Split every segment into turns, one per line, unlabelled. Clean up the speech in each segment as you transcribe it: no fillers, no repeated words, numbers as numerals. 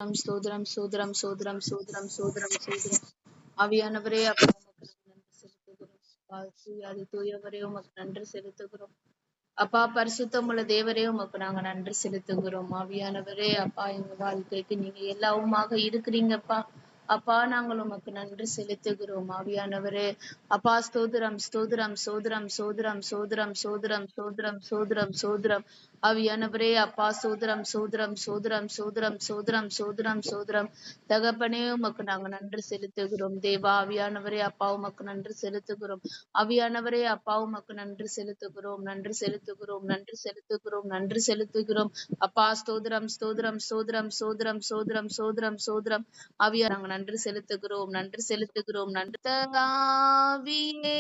ஸ்தோத்திரம் ஸ்தோத்திரம் ஸ்தோத்திரம் ஸ்தோத்திரம் ஸ்தோத்திரம் ஸ்தோத்திரம். ஆவியானவரே அப்பா உமக்கு நாங்கள் நன்றி செலுத்துகிறோம். தூயவரே உமக்கு நன்றி செலுத்துகிறோம். அப்பா பரிசுத்தமுள்ள தேவரே உமக்கு நாங்க நன்றி செலுத்துகிறோம். ஆவியானவரே அப்பா எங்க வாழ்க்கைக்கு நீங்க எல்லாவுமாக இருக்கிறீங்கப்பா. அப்பா நாங்கள் உமக்கு நன்றி செலுத்துகிறோம். ஆவியானவரே அப்பா ஸ்தோத்திரம் ஸ்தோத்திரம் ஸ்தோத்திரம் ஸ்தோத்திரம் சோதரம் சோதரம் சோதரம் சோதரம் சோதரம். ஆவியானவரே அப்பா சோதரம் சோதரம் சோதரம் சோதரம் சோதரம் சோதரம் சோதரம். தகப்பனே உமக்கு நாங்க நன்றி செலுத்துகிறோம். தேவா ஆவியானவரே அப்பா உமக்கு நன்றி செலுத்துகிறோம். ஆவியானவரே அப்பா உமக்கு நன்றி செலுத்துகிறோம். நன்றி செலுத்துகிறோம். நன்றி செலுத்துகிறோம். நன்றி செலுத்துகிறோம். அப்பா ஸ்தோத்திரம் ஸ்தோத்திரம் சோதரம் சோதரம் சோதரம் சோதரம் சோதரம். ஆவியா நாங்க நன்றி செலுத்துகிறோம். நன்றி செலுத்துகிறோம். நன்றி ஆவியே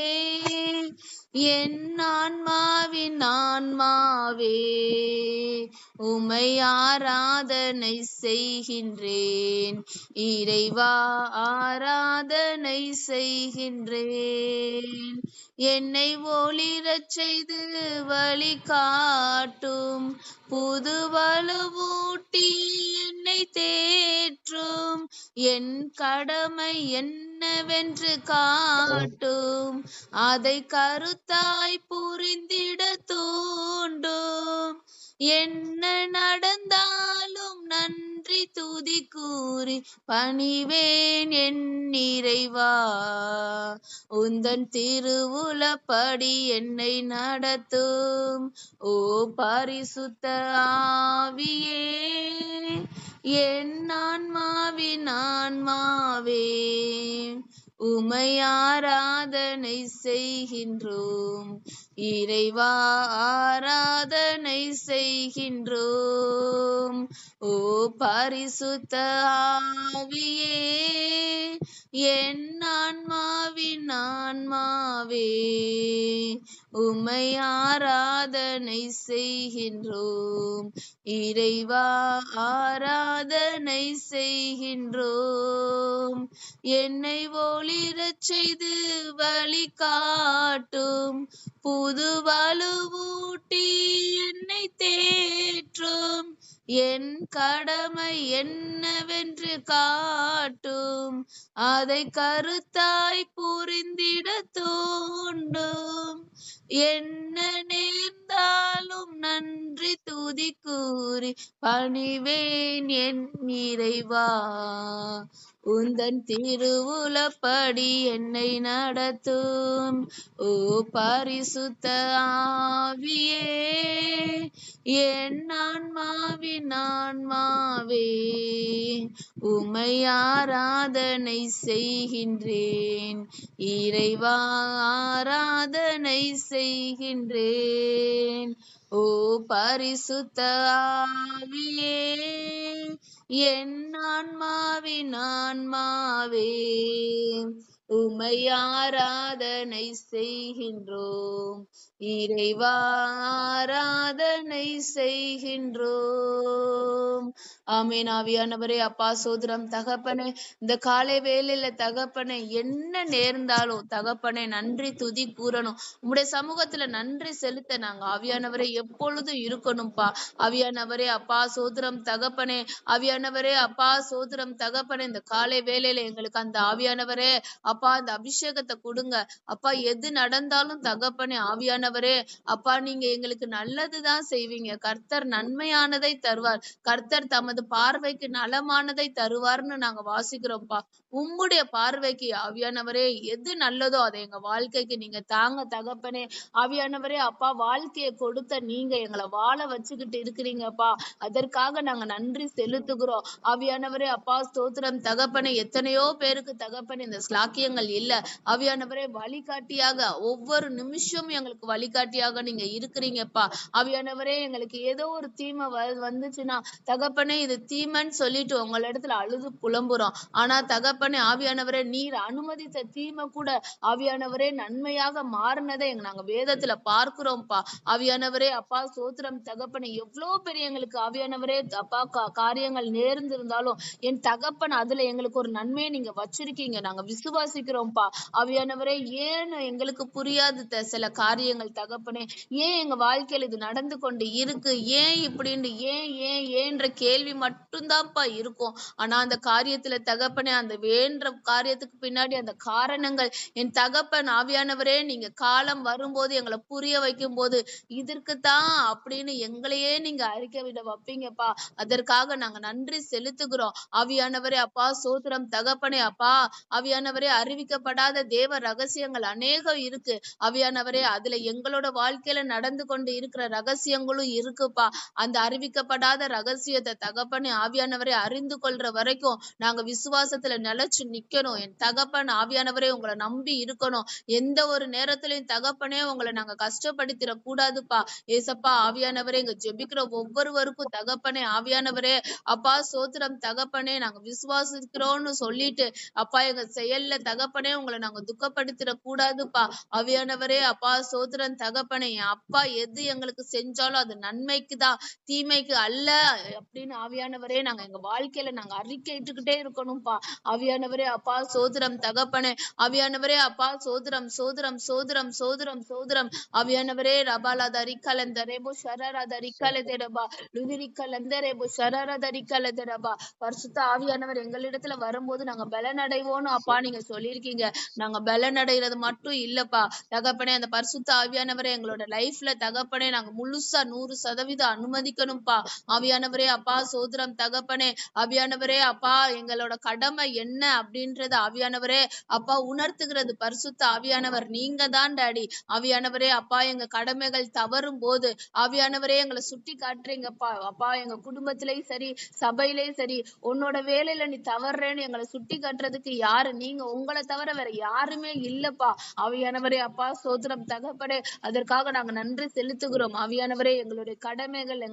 என் ஆன்மாவின் ஆன்மாவே உமை ஆராதனை செய்கின்றேன். இறைவா ஆராதனை செய்கின்றேன். என்னை ஒளிரச் செய்து வழி காட்டும் புது வலுவூட்டி என்னை தேற்றும். என் கடமை என்னவென்று காட்டும். அதை கருத்தாய் புரிந்திட தூண்டும். என்ன நடந்தாலும் நன்றி துதி கூறி பணிவேன் என் இறைவா. உந்தன் திருவுளப்படி என்னை நடத்தும். ஓ பரிசுத்த ஆவியே என் ஆன்மாவின் ஆன்மாவே உமை ஆராதனை செய்கின்றோம். இறைவா ஆராதனை செய்கின்றோம். ஓ பரிசுத்த ஆவியே என் ஆன்மாவின் ஆன்மாவே உமை ஆராதனை செய்கின்றோம். இறைவா ஆராதனை செய்கின்றோம். என்னை ஒளிரச் செய்து வழி காட்டும் புது வலுவூட்டி என்னை தேற்றும். என் கடமை என்னவென்று காட்டும். அதை கருத்தாய் புரிந்திட தூண்டும். என்ன நேர்ந்தாலும் நன்றி துதி கூறி பணிவேன் என் இறைவா. உந்தன் திருவுளப்படி என்னை நடத்தும். ஓ பரிசுத்த ஆவியே என் ஆன்மாவின் ஆன்மாவே உமை ஆராதனை செய்கின்றேன். இறைவா ஆராதனை செய்கின்றேன். ஓ பரிசுத்த ஆவியே என் ஆன்மாவின் ஆன்மாவே உமை ஆராதனை செய்கின்றோம். இறைவா ஆராதனை செய்கின்றோம். ஆமென். ஆவியானவரே அப்பா சோதரம் தகப்பனே இந்த காலை வேளையில தகப்பனே என்ன நேர்ந்தாலும் தகப்பனே நன்றி துதி கூறணும். உம்முடைய சமூகத்துல நன்றி செலுத்த நாங்க ஆவியானவரே எப்பொழுதும் இருக்கணும்பா. ஆவியானவரே அப்பா சோதரம் தகப்பனே ஆவியானவரே அப்பா சோதரம் தகப்பனே இந்த காலை வேளையில எங்களுக்கு அந்த ஆவியானவரே அப்பா அந்த அபிஷேகத்தை கொடுங்க அப்பா. எது நடந்தாலும் தகப்பனே ஆவியானவரே அப்பா நீங்க எங்களுக்கு நல்லதுதான் செய்வீங்க. கர்த்தர் நன்மையானதை தருவார். கர்த்தர் தமது பார்வைக்கு நலமானதை தருவார்னு நாங்க வாசிக்கிறோம்ப்பா. உம்முடைய பார்வைக்கு ஆவியானவரே எது நல்லதோ அதை எங்க வாழ்க்கைக்கு நீங்க தாங்க தகப்பனே. ஆவியானவரே அப்பா வாழ்க்கையை கொடுத்த நீங்க எங்களை வாழ வச்சுக்கிட்டு இருக்கிறீங்கப்பா. அதற்காக நாங்க நன்றி செலுத்துகிறோம். ஆவியானவரே அப்பா ஸ்தோத்திரம் தகப்பனே. எத்தனையோ பேருக்கு தகப்பனே இந்த ஸ்லாக்கியங்கள் இல்ல. ஆவியானவரே வழிகாட்டியாக ஒவ்வொரு நிமிஷமும் எங்களுக்கு வழிகாட்டியாக நீங்க இருக்கிறீங்கப்பா. ஆவியானவரே எங்களுக்கு ஏதோ ஒரு தீமை வந்துச்சுன்னா தகப்பனே இது தீமைன்னு சொல்லிட்டு உங்கள இடத்துல அழுது புலம்புறோம். ஆனா தகப்பனே ஆவியானவரே நீர் அனுமதித்த தீமை கூட ஆவியானவரே நன்மையாக மாறினதை நாங்க வேதத்துல பார்க்கிறோம்ப்பா. ஆவியானவரே அப்பா சோத்திரம் தகப்பனே. எவ்வளவு பெரிய எங்களுக்கு ஆவியானவரே அப்பா காரியங்கள் நேர்ந்திருந்தாலும் என் தகப்பன் அதுல எங்களுக்கு ஒரு நன்மையை நீங்க வச்சிருக்கீங்க. நாங்க விசுவாசி விசுவாசிக்கிறோம்ப்பா. ஆவியானவரே ஏன் எங்களுக்கு புரியாது சில காரியங்கள் தகப்பனே. ஏன் எங்க வாழ்க்கையில இது நடந்து கொண்டு இருக்கு, ஏன் இப்படின்னு ஏன்ற கேள்வி மட்டும்தான்ப்பா இருக்கும். ஆனா அந்த காரியத்துல தகப்பனே, அந்த வேண்ட காரியத்துக்கு பின்னாடி அந்த காரணங்கள் என் தகப்பன் ஆவியானவரே, நீங்க காலம் வரும்போது எங்களை புரிய வைக்கும் போது இதற்குத்தான் அப்படின்னு எங்களையே நீங்க அறிக்கை விட வைப்பீங்கப்பா. அதற்காக நாங்க நன்றி செலுத்துகிறோம். ஆவியானவரே அப்பா சோத்திரம் தகப்பனே அப்பா. ஆவியானவரே அறிவிக்கப்படாத தேவ ரகசியங்கள் அநேகம் இருக்கு. ஆவியானவரே அதுல எங்களோட வாழ்க்கையில நடந்து கொண்டு இருக்கிற ரகசியங்களும் இருக்குப்பா. அந்த அறிவிக்கப்படாத ரகசியத்தை தகப்பனே ஆவியானவரே அறிந்து கொள்ற வரைக்கும் நாங்க விசுவாசத்துல நிலைச்சு நிக்கணும். என் தகப்பன் ஆவியானவரே உங்களை நம்பி இருக்கணும். எந்த ஒரு நேரத்திலையும் தகப்பனே உங்களை நாங்க கஷ்டப்படுத்திட கூடாதுப்பா. ஏசப்பா ஆவியானவரே இங்க ஜெபிக்கிற ஒவ்வொருவருக்கும் தகப்பனே ஆவியானவரே அப்பா சோத்திரம் தகப்பனே நாங்க விசுவாசிக்கிறோம்னு சொல்லிட்டு அப்பா எங்க செயல்ல தகப்பனே உங்களை நாங்க துக்கப்படுத்திட கூடாதுப்பா. ஆவியானவரே அப்பா சோத்திரம் தகப்பனே என் அப்பா எது எங்களுக்கு செஞ்சாலும் அது நன்மைக்குதான், தீமைக்கு அல்ல அப்படின்னு ஆவியானவரே நாங்க எங்க வாழ்க்கையில நாங்க அறிக்கையிட்டுக்கிட்டே இருக்கணும்ப்பா. ஆவியானவரே அப்பா சோத்திரம் தகப்பனே ஆவியானவரே அப்பா சோத்திரம் சோத்திரம் சோத்திரம் சோத்திரம் சோத்திரம் ஆவியானவரே ரபாலா தரிக்கலந்தரேபோ ஷரரா தரிக்கலதேரபா லுதிரிக்கலந்தரேபோ ஷரரா தரிக்கலதேரபா. பரிசுத்த ஆவியானவர் எங்களிடத்துல வரும்போது நாங்க பலனடைவோம்னு அப்பா நீங்க சொல்லியிருக்கீங்க. நாங்க பலனடைகிறது மட்டும் இல்லப்பா தகப்பனே, அந்த பரிசுத்த ஆவியானவரே எங்களோட லைஃப்ல தகப்பனே நாங்க முழுசா 100% அனுமதிக்கணும்ப்பா. ஆவியானவரே அப்பா சோத்திரம் தகப்பனே ஆவியானவரே அப்பா எங்களோட கடமை என்ன அப்படின்றது ஆவியானவரே அப்பா உணர்த்துகிறது பரிசுத்த ஆவியானவர் நீங்க தான் டாடி. ஆவியானவரே அப்பா எங்க கடமைகள் தவறும் போது ஆவியானவரே எங்களை சுட்டி காட்டுறீங்கப்பா. அப்பா எங்க குடும்பத்திலேயும் சரி சபையிலேயும் சரி உன்னோட வேலையில நீ தவறுறேன்னு எங்களை சுட்டி காட்டுறதுக்கு யாரு? நீங்க. உங்களை தவிர வேற யாருமே இல்லப்பா. ஆவியானவரே அப்பா சோத்திரம் தகப்பனே அதற்காக நாங்க நன்றி செலுத்துகிறோம். ஆவியானவரே எங்களுடைய கடமைகள்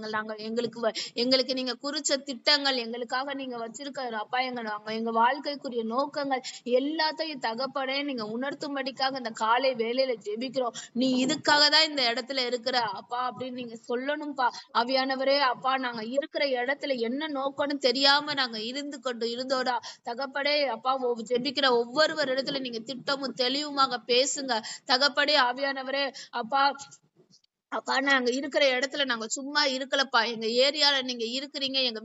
எங்களுக்கு நீங்க குறிச்ச திட்டங்கள் எங்களுக்காக நீங்க வச்சிருக்க அப்பா எங்க வாழ்க்கைக்குரிய நோக்கங்கள் எல்லாத்தையும் தகப்பனே நீங்க உணர்த்தும்படிக்காக இந்த காலை வேலையில ஜெபிக்கிறோம். நீ இதுக்காக தான் இந்த இடத்துல இருக்கிற அப்பா அப்படின்னு நீங்க சொல்லணும்ப்பா. ஆவியானவரே அப்பா நாங்க இருக்கிற இடத்துல என்ன நோக்கம்னு தெரியாம நாங்க இருந்து கொண்டு இருந்தோடா தகப்பனே அப்பா ஜெபிக்கிற ஒவ்வொருவர் இடத்துல நீங்க திட்டமும் தெளிவுமாக பேசுங்க தகப்பனே ஆவியானவரே அப்பா. அப்பா நாங்க இருக்கிற இடத்துல நாங்க சும்மா இருக்கலப்பா. எங்க ஏரியால நீங்க இருக்கிறீங்க. எங்க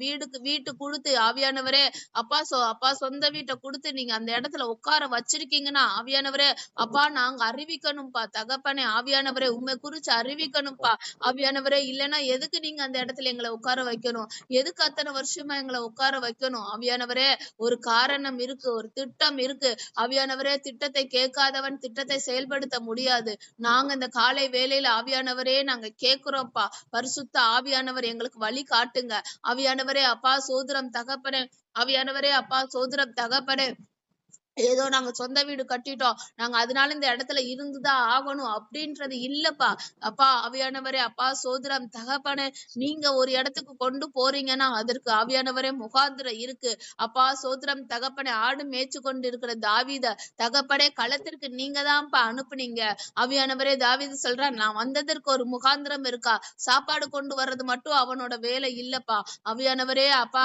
வீட்டு கொடுத்து ஆவியானவரே அப்பா சொந்த வீட்டை கொடுத்து நீங்க அந்த இடத்துல உட்கார வச்சிருக்கீங்கன்னா ஆவியானவரே அப்பா நாங்க அறிவிக்கணும்ப்பா தகப்பனே ஆவியானவரே உண்மை குறிச்சு அறிவிக்கணும்ப்பா. ஆவியானவரே இல்லைன்னா எதுக்கு நீங்க அந்த இடத்துல எங்களை உட்கார வைக்கணும்? எதுக்கு அத்தனை வருஷமா எங்களை உட்கார வைக்கணும்? ஆவியானவரே ஒரு காரணம் இருக்கு, ஒரு திட்டம் இருக்கு. ஆவியானவரே திட்டத்தை கேட்காதவன் திட்டத்தை செயல்படுத்த முடியாது. நாங்க இந்த காலை வேளையில ஆவியானவரே நாங்க கேக்குறோம்ப்பா. பரிசுத்த ஆவியானவர் எங்களுக்கு வழி காட்டுங்க. ஆவியானவரே அப்பா சோத்திரம் தகப்பனே ஆவியானவரே அப்பா சோத்திரம் தகப்பனே ஏதோ நாங்க சொந்த வீடு கட்டிட்டோம், நாங்க அதனால இந்த இடத்துல இருந்துதான் ஆகணும் அப்படின்றது இல்லப்பா. அப்பா ஆவியானவரே அப்பா சோதரம் தகப்பனே நீங்க ஒரு இடத்துக்கு கொண்டு போறீங்கன்னா அதற்கு ஆவியானவரே முகாந்திரம் இருக்கு. அப்பா சோதரம் தகப்பனே ஆடு மேய்ச்சு கொண்டு இருக்கிற தாவீத தகப்பனே களத்திற்கு நீங்க தான்ப்பா அனுப்புனீங்க. ஆவியானவரே தாவீது சொல்றான் நான் வந்ததற்கு ஒரு முகாந்திரம் இருக்கா, சாப்பாடு கொண்டு வர்றது மட்டும் அவனோட வேலை இல்லப்பா. ஆவியானவரே அப்பா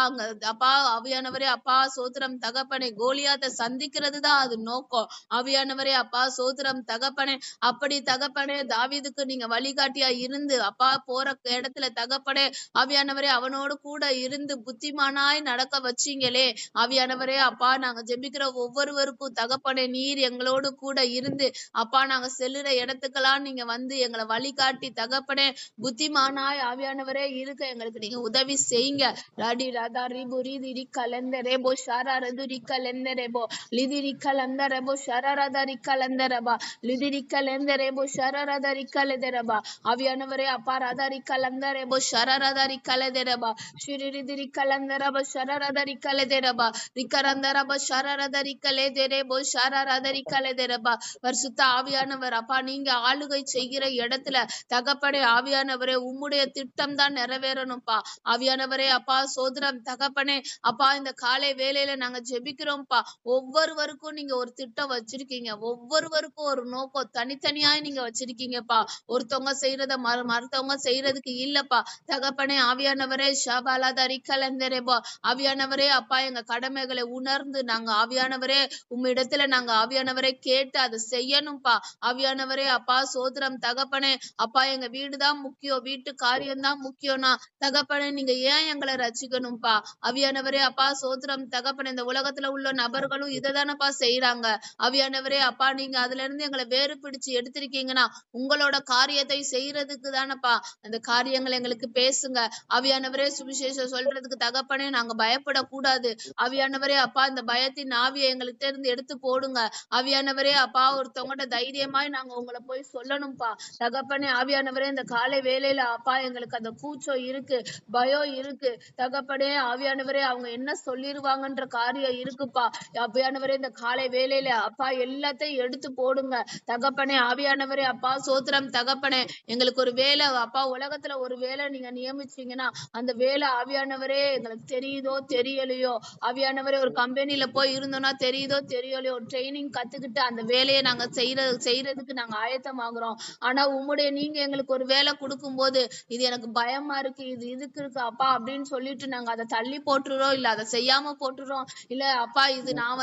அப்பா ஆவியானவரே அப்பா சோதரம் தகப்பனே கோலியாத்தை சந்திக்கிறதுதான் அது நோக்கம். ஆவியானவரே அப்பா சோதரம் தகப்பனே அப்படி தகப்பனே தாவீதுக்கு நீங்க வழிகாட்டியா இருந்து அப்பா போற இடத்துல தகப்பனே ஆவியானவரே அவனோடு கூட இருந்து புத்திமானாய் நடக்க வச்சீங்களே. ஆவியானவரே அப்பா நாங்க ஜெபிக்கிற ஒவ்வொருவருக்கும் தகப்பனே நீர் எங்களோடு கூட இருந்து அப்பா நாங்க செல்லுற இடத்துக்கெல்லாம் நீங்க வந்து எங்களை வழிகாட்டி தகப்பனே புத்திமானாய் ஆவியானவரே இருக்க எங்களுக்கு நீங்க உதவி செய்யுங்க. ராடி ராதா ரிபு ரிதி கலந்தரேபோ ஷாரா ரது கலந்தரேபோ லிதிரிக்கலந்தரபோ ஷரரதரிக்கலந்தரபா லிதிரிக்கலந்தரேபோ ஷரரதரிக்கலதரபா. ஆவியானவரே அப்பா ரதரிக்கலந்தரேபோ ஷரரதரிக்கலதரபா ஷிரிதிரிக்கலந்தரபோ ஷரரதரிக்கலதரபா ரிக்கரந்தரபோ ஷரரதரிக்கலதரேபோ ஷரரதரிக்கலதரபா. பரிசுத்த ஆவியானவர் அப்பா நீங்க ஆளுகை செய்கிற இடத்துல தகப்பனே ஆவியானவரே உம்முடைய திட்டம் தான் நிறைவேறணும்ப்பா. ஆவியானவரே அப்பா சோதரம் தகப்பனே அப்பா இந்த காலை வேளையில நாங்க ஜெபிக்கிறோம்ப்பா. ஒவ்வொரு ஒவ்வொருவருக்கும் நீங்க ஒரு திட்டம் வச்சிருக்கீங்க. ஒவ்வொருவருக்கும் ஒரு நோக்கம் தனித்தனியாய் நீங்க வச்சிருக்கீங்கப்பா. ஒருத்தவங்க செய்யறத மறுத்தவங்க செய்யறதுக்கு இல்லப்பா. தகப்பனே ஆவியானவரே ஷபாலா தரிக்கலந்தரேபா. ஆவியானவரே அப்பா எங்க கடமைகளை உணர்ந்து நாங்க ஆவியானவரே உம்மிடத்துல நாங்க ஆவியானவரே கேட்டு அதை செய்யணும்பா. ஆவியானவரே அப்பா சோத்திரம் தகப்பனே. அப்பா எங்க வீடுதான் முக்கியம், வீட்டு காரியம் தான் முக்கியம்னா தகப்பனே நீங்க ஏன் எங்களை ரசிக்கணும்பா. ஆவியானவரே அப்பா சோத்திரம் தகப்பனே. இந்த உலகத்துல உள்ள நபர்களும் இதைதானப்பா செய்யறாங்க. ஆவியானவரே அப்பா நீங்க அதுல இருந்து எங்களை வேறு பிடிச்சு எடுத்திருக்கீங்கன்னா உங்களோட காரியத்தை செய்யறதுக்கு தானப்பா. அந்த காரியங்கள் எங்களுக்கு பேசுங்க. ஆவியானவரே சுவிசேஷம் சொல்றதுக்கு தகப்பனே நாங்க பயப்படக்கூடாது. ஆவியானவரே அப்பா இந்த பயத்தின் ஆவியை எங்கள்கிட்ட இருந்து எடுத்து போடுங்க. ஆவியானவரே அப்பா ஒருத்தவங்ககிட்ட தைரியமாய் நாங்க உங்களை போய் சொல்லணும்பா. தகப்பனே ஆவியானவரே இந்த காலை வேலையில அப்பா எங்களுக்கு அந்த கூச்சம் இருக்கு, பயம் இருக்கு. தகப்பனே ஆவியானவரே அவங்க என்ன சொல்லிருவாங்கன்ற காரியம் இருக்குப்பா. ஆவியானவரே இந்த காலை வேலையில அப்பா எல்லாத்தையும் எடுத்து போடுங்க. தகப்பனே ஆவியானவரே அப்பா சோத்திரம் தகப்பனே. எங்களுக்கு ஒரு வேலை அப்பா உலகத்துல ஒரு வேலை நீங்க நியமிச்சீங்கன்னா அந்த வேலை ஆவியானவரே எங்களுக்கு தெரியுதோ தெரியலையோ, ஆவியானவரே ஒரு கம்பெனில போய் இருந்தோம்னா தெரியுதோ தெரியலையோ ட்ரைனிங் கத்துக்கிட்டு அந்த வேலையை நாங்க செய்யறதுக்கு நாங்க ஆயத்தமாகுறோம். ஆனா நீங்க எங்களுக்கு ஒரு வேலை கொடுக்கும் போது இது எனக்கு பயமா இருக்கு, இது இதுக்கு இருக்கு அப்பா அப்படின்னு சொல்லிட்டு நாங்க அதை தள்ளி போட்டுறோம், இல்ல அதை செய்யாம போட்டுறோம். இல்ல அப்பா இது நான்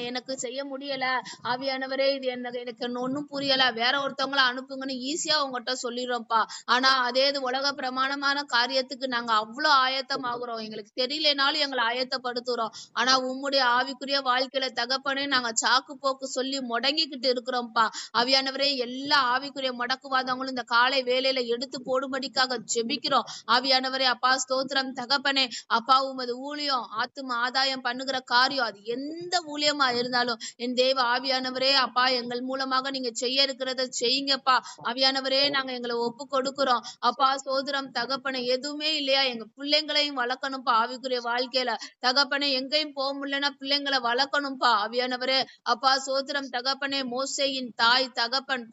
எனக்கு செய்ய முடியல, ஆவியானவரே இது எனக்கு ஒன்னும் புரியல, வேற ஒருத்தவங்கள அனுப்புங்கன்னு ஈஸியா உங்ககிட்ட சொல்லிடுறோம்ப்பா. ஆனா அதே இது உலக பிரமாணமான காரியத்துக்கு நாங்க அவ்வளவு ஆயத்தமாகுறோம். எங்களுக்கு தெரியலனாலும் எங்களை ஆயத்தப்படுத்துறோம். ஆனா உம்முடைய ஆவிக்குரிய வாழ்க்கையில தகப்பனே நாங்க சாக்கு போக்கு சொல்லி முடங்கிக்கிட்டு இருக்கிறோம்ப்பா. ஆவியானவரே எல்லா ஆவிக்குரிய முடக்குவாதங்களும் இந்த காலை வேலையில எடுத்து போடும்படிக்காக ஜெபிக்கிறோம். ஆவியானவரே அப்பா ஸ்தோத்திரம் தகப்பனே. அப்பா உமது ஊழியம் ஆத்தும ஆதாயம் பண்ணுகிற காரியம் அது எந்த ஊழியமா இருந்தாலும் என் தேவ ஆவியானவரே அப்பா எங்கள் மூலமாக நீங்க செய்ய இருக்கிறத செய்யுங்கப்பா. ஆவியானவரே நாங்க எங்களை ஒப்பு கொடுக்கிறோம் அப்பா சோதரம் தகப்பனை. எதுவுமே இல்லையா எங்க பிள்ளைங்களையும் வளர்க்கணும்ப்பா. ஆவிக்குரிய வாழ்க்கையில தகப்பனை எங்கேயும் போக முடியலன்னா பிள்ளைங்களை வளர்க்கணும்ப்பா. ஆவியானவரே அப்பா சோதரம் தகப்பனே. மோசேயின் தாய்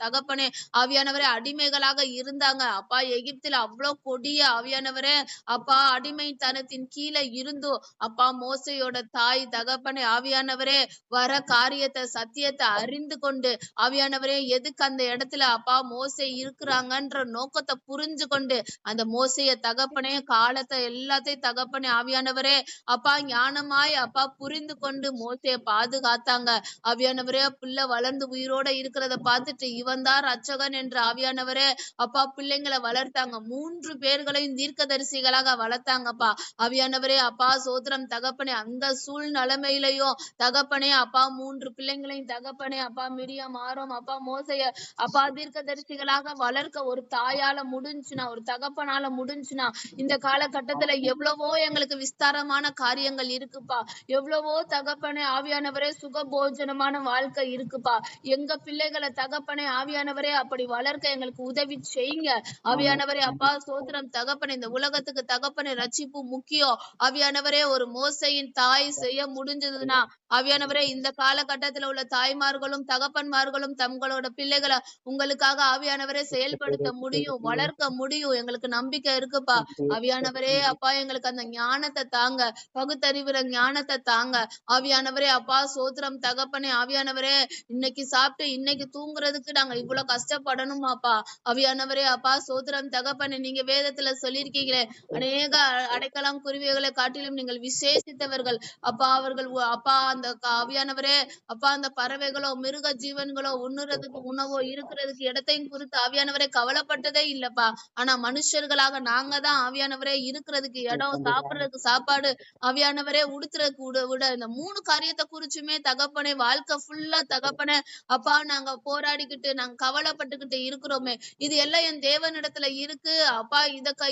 தகப்பனே ஆவியானவரே அடிமைகளாக இருந்தாங்க அப்பா. எகிப்தில அவ்வளவு கொடிய ஆவியானவரே அப்பா அடிமைத்தனத்தின் கீழே இருந்தோ அப்பா மோசையோட தாய் தகப்பனே ஆவியானவரே வர காரியத்தை சத்தியத்தை அறிந்து கொண்டு ஆவியானவரே எதுக்கு அந்த இடத்துல அப்பா மோசை இருக்கிறாங்கன்ற நோக்கத்தை புரிஞ்சு கொண்டு அந்த மோசைய தகப்பனே காலத்தை எல்லாத்தையும் தகப்பனே ஆவியானவரே அப்பா ஞானமாய் அப்பா புரிந்து கொண்டு மோசைய பாதுகாத்தாங்க. ஆவியானவரே பிள்ளை வளர்ந்து உயிரோட இருக்கிறத பார்த்துட்டு இவன் தான் ரட்சகன் என்று ஆவியானவரே அப்பா பிள்ளைங்களை வளர்த்தாங்க. 3 பேர்களையும் தீர்க்கதரிசிகளாக வளர்த்தாங்கப்பா. ஆவியானவரே அப்பா சோத்திரம் தகப்பனே. அந்த சூழ்நிலைமையிலையும் தகப்பனே அப்பா 3 பிள்ளைங்களையும் தகப்பனே அப்பா மிரியாம் ஆரோன் அப்பா மோசைய அப்பா தீர்க்கதரிசிகளாக வளர்க்க ஒரு தாயால முடிஞ்சுனா ஒரு தகப்பனால முடிஞ்சுனா இந்த காலகட்டத்துல எவ்வளவோ எங்களுக்கு விஸ்தாரமான காரியங்கள் இருக்குப்பா. எவ்வளவோ தகப்பனே ஆவியானவரே சுகபோஜனமான வாழ்க்கை இருக்குப்பா. எங்க பிள்ளைகளை தகப்பனே ஆவியானவரே அப்படி வளர்க்க எங்களுக்கு உதவி செய்யுங்க. ஆவியானவரே அப்பா சோத்திரம் தகப்பனே. இந்த உலகத்துக்கு தகப்பனே ரட்சிப்பு முக்கியம். ஆவியானவரே ஒரு மோசையின் தாய் செய்ய முடிஞ்சதுன்னா ஆவியானவரே இந்த காலகட்டத்துல உள்ள தாய்மார்களும் தகப்பன்மார்களும் தங்களோட பிள்ளைகளை உங்களுக்காக ஆவியானவரே செயல்படுத்த முடியும், வளர்க்க முடியும். எங்களுக்கு நம்பிக்கை இருக்குப்பா. ஆவியானவரே அப்பா எங்களுக்கு அந்த ஞானத்தை தாங்க, பகுத்தறிவுற ஞானத்தை தாங்க. ஆவியானவரே அப்பா சோத்திரம் தகப்பனே. ஆவியானவரே இன்னைக்கு சாப்பிட்டு இன்னைக்கு தூங்குறதுக்கு நாங்க இவ்வளவு கஷ்டப்படணுமாப்பா. ஆவியானவரே அப்பா சோத்திரம் தகப்பனே. நீங்க வேதத்துல சொல்லியிருக்கீங்களே அநேக அடைக்கலம் குருவிகளை காட்டிலும் நீங்கள் விசேஷித்தவர்கள் அப்பா. அவர்கள் அப்பா அந்த ஆவியானவரே அப்பா அந்த பறவைகளோ மிருக ஜீவன்களோ உண்ணுறதுக்கு உணவோ இருக்கிறதுக்கு இடத்தையும் குறித்து ஆவியானவரே கவலைப்பட்டதே இல்லப்பா. ஆனா மனுஷர்களாக நாங்க தான் ஆவியானவரே இருக்கிறதுக்கு இடம், சாப்பிடுறதுக்கு சாப்பாடு, ஆவியானவரே உடுத்துறதுக்கு விட இந்த 3 காரியத்தை குறிச்சுமே தகப்பனே வாழ்க்கை ஃபுல்லா தகப்பனே அப்பா நாங்க போராடிக்கிட்டு நாங்க கவலைப்பட்டுக்கிட்டு இருக்கிறோமே. இது எல்லாம் என் தேவனிடத்துல இருக்கு அப்பா.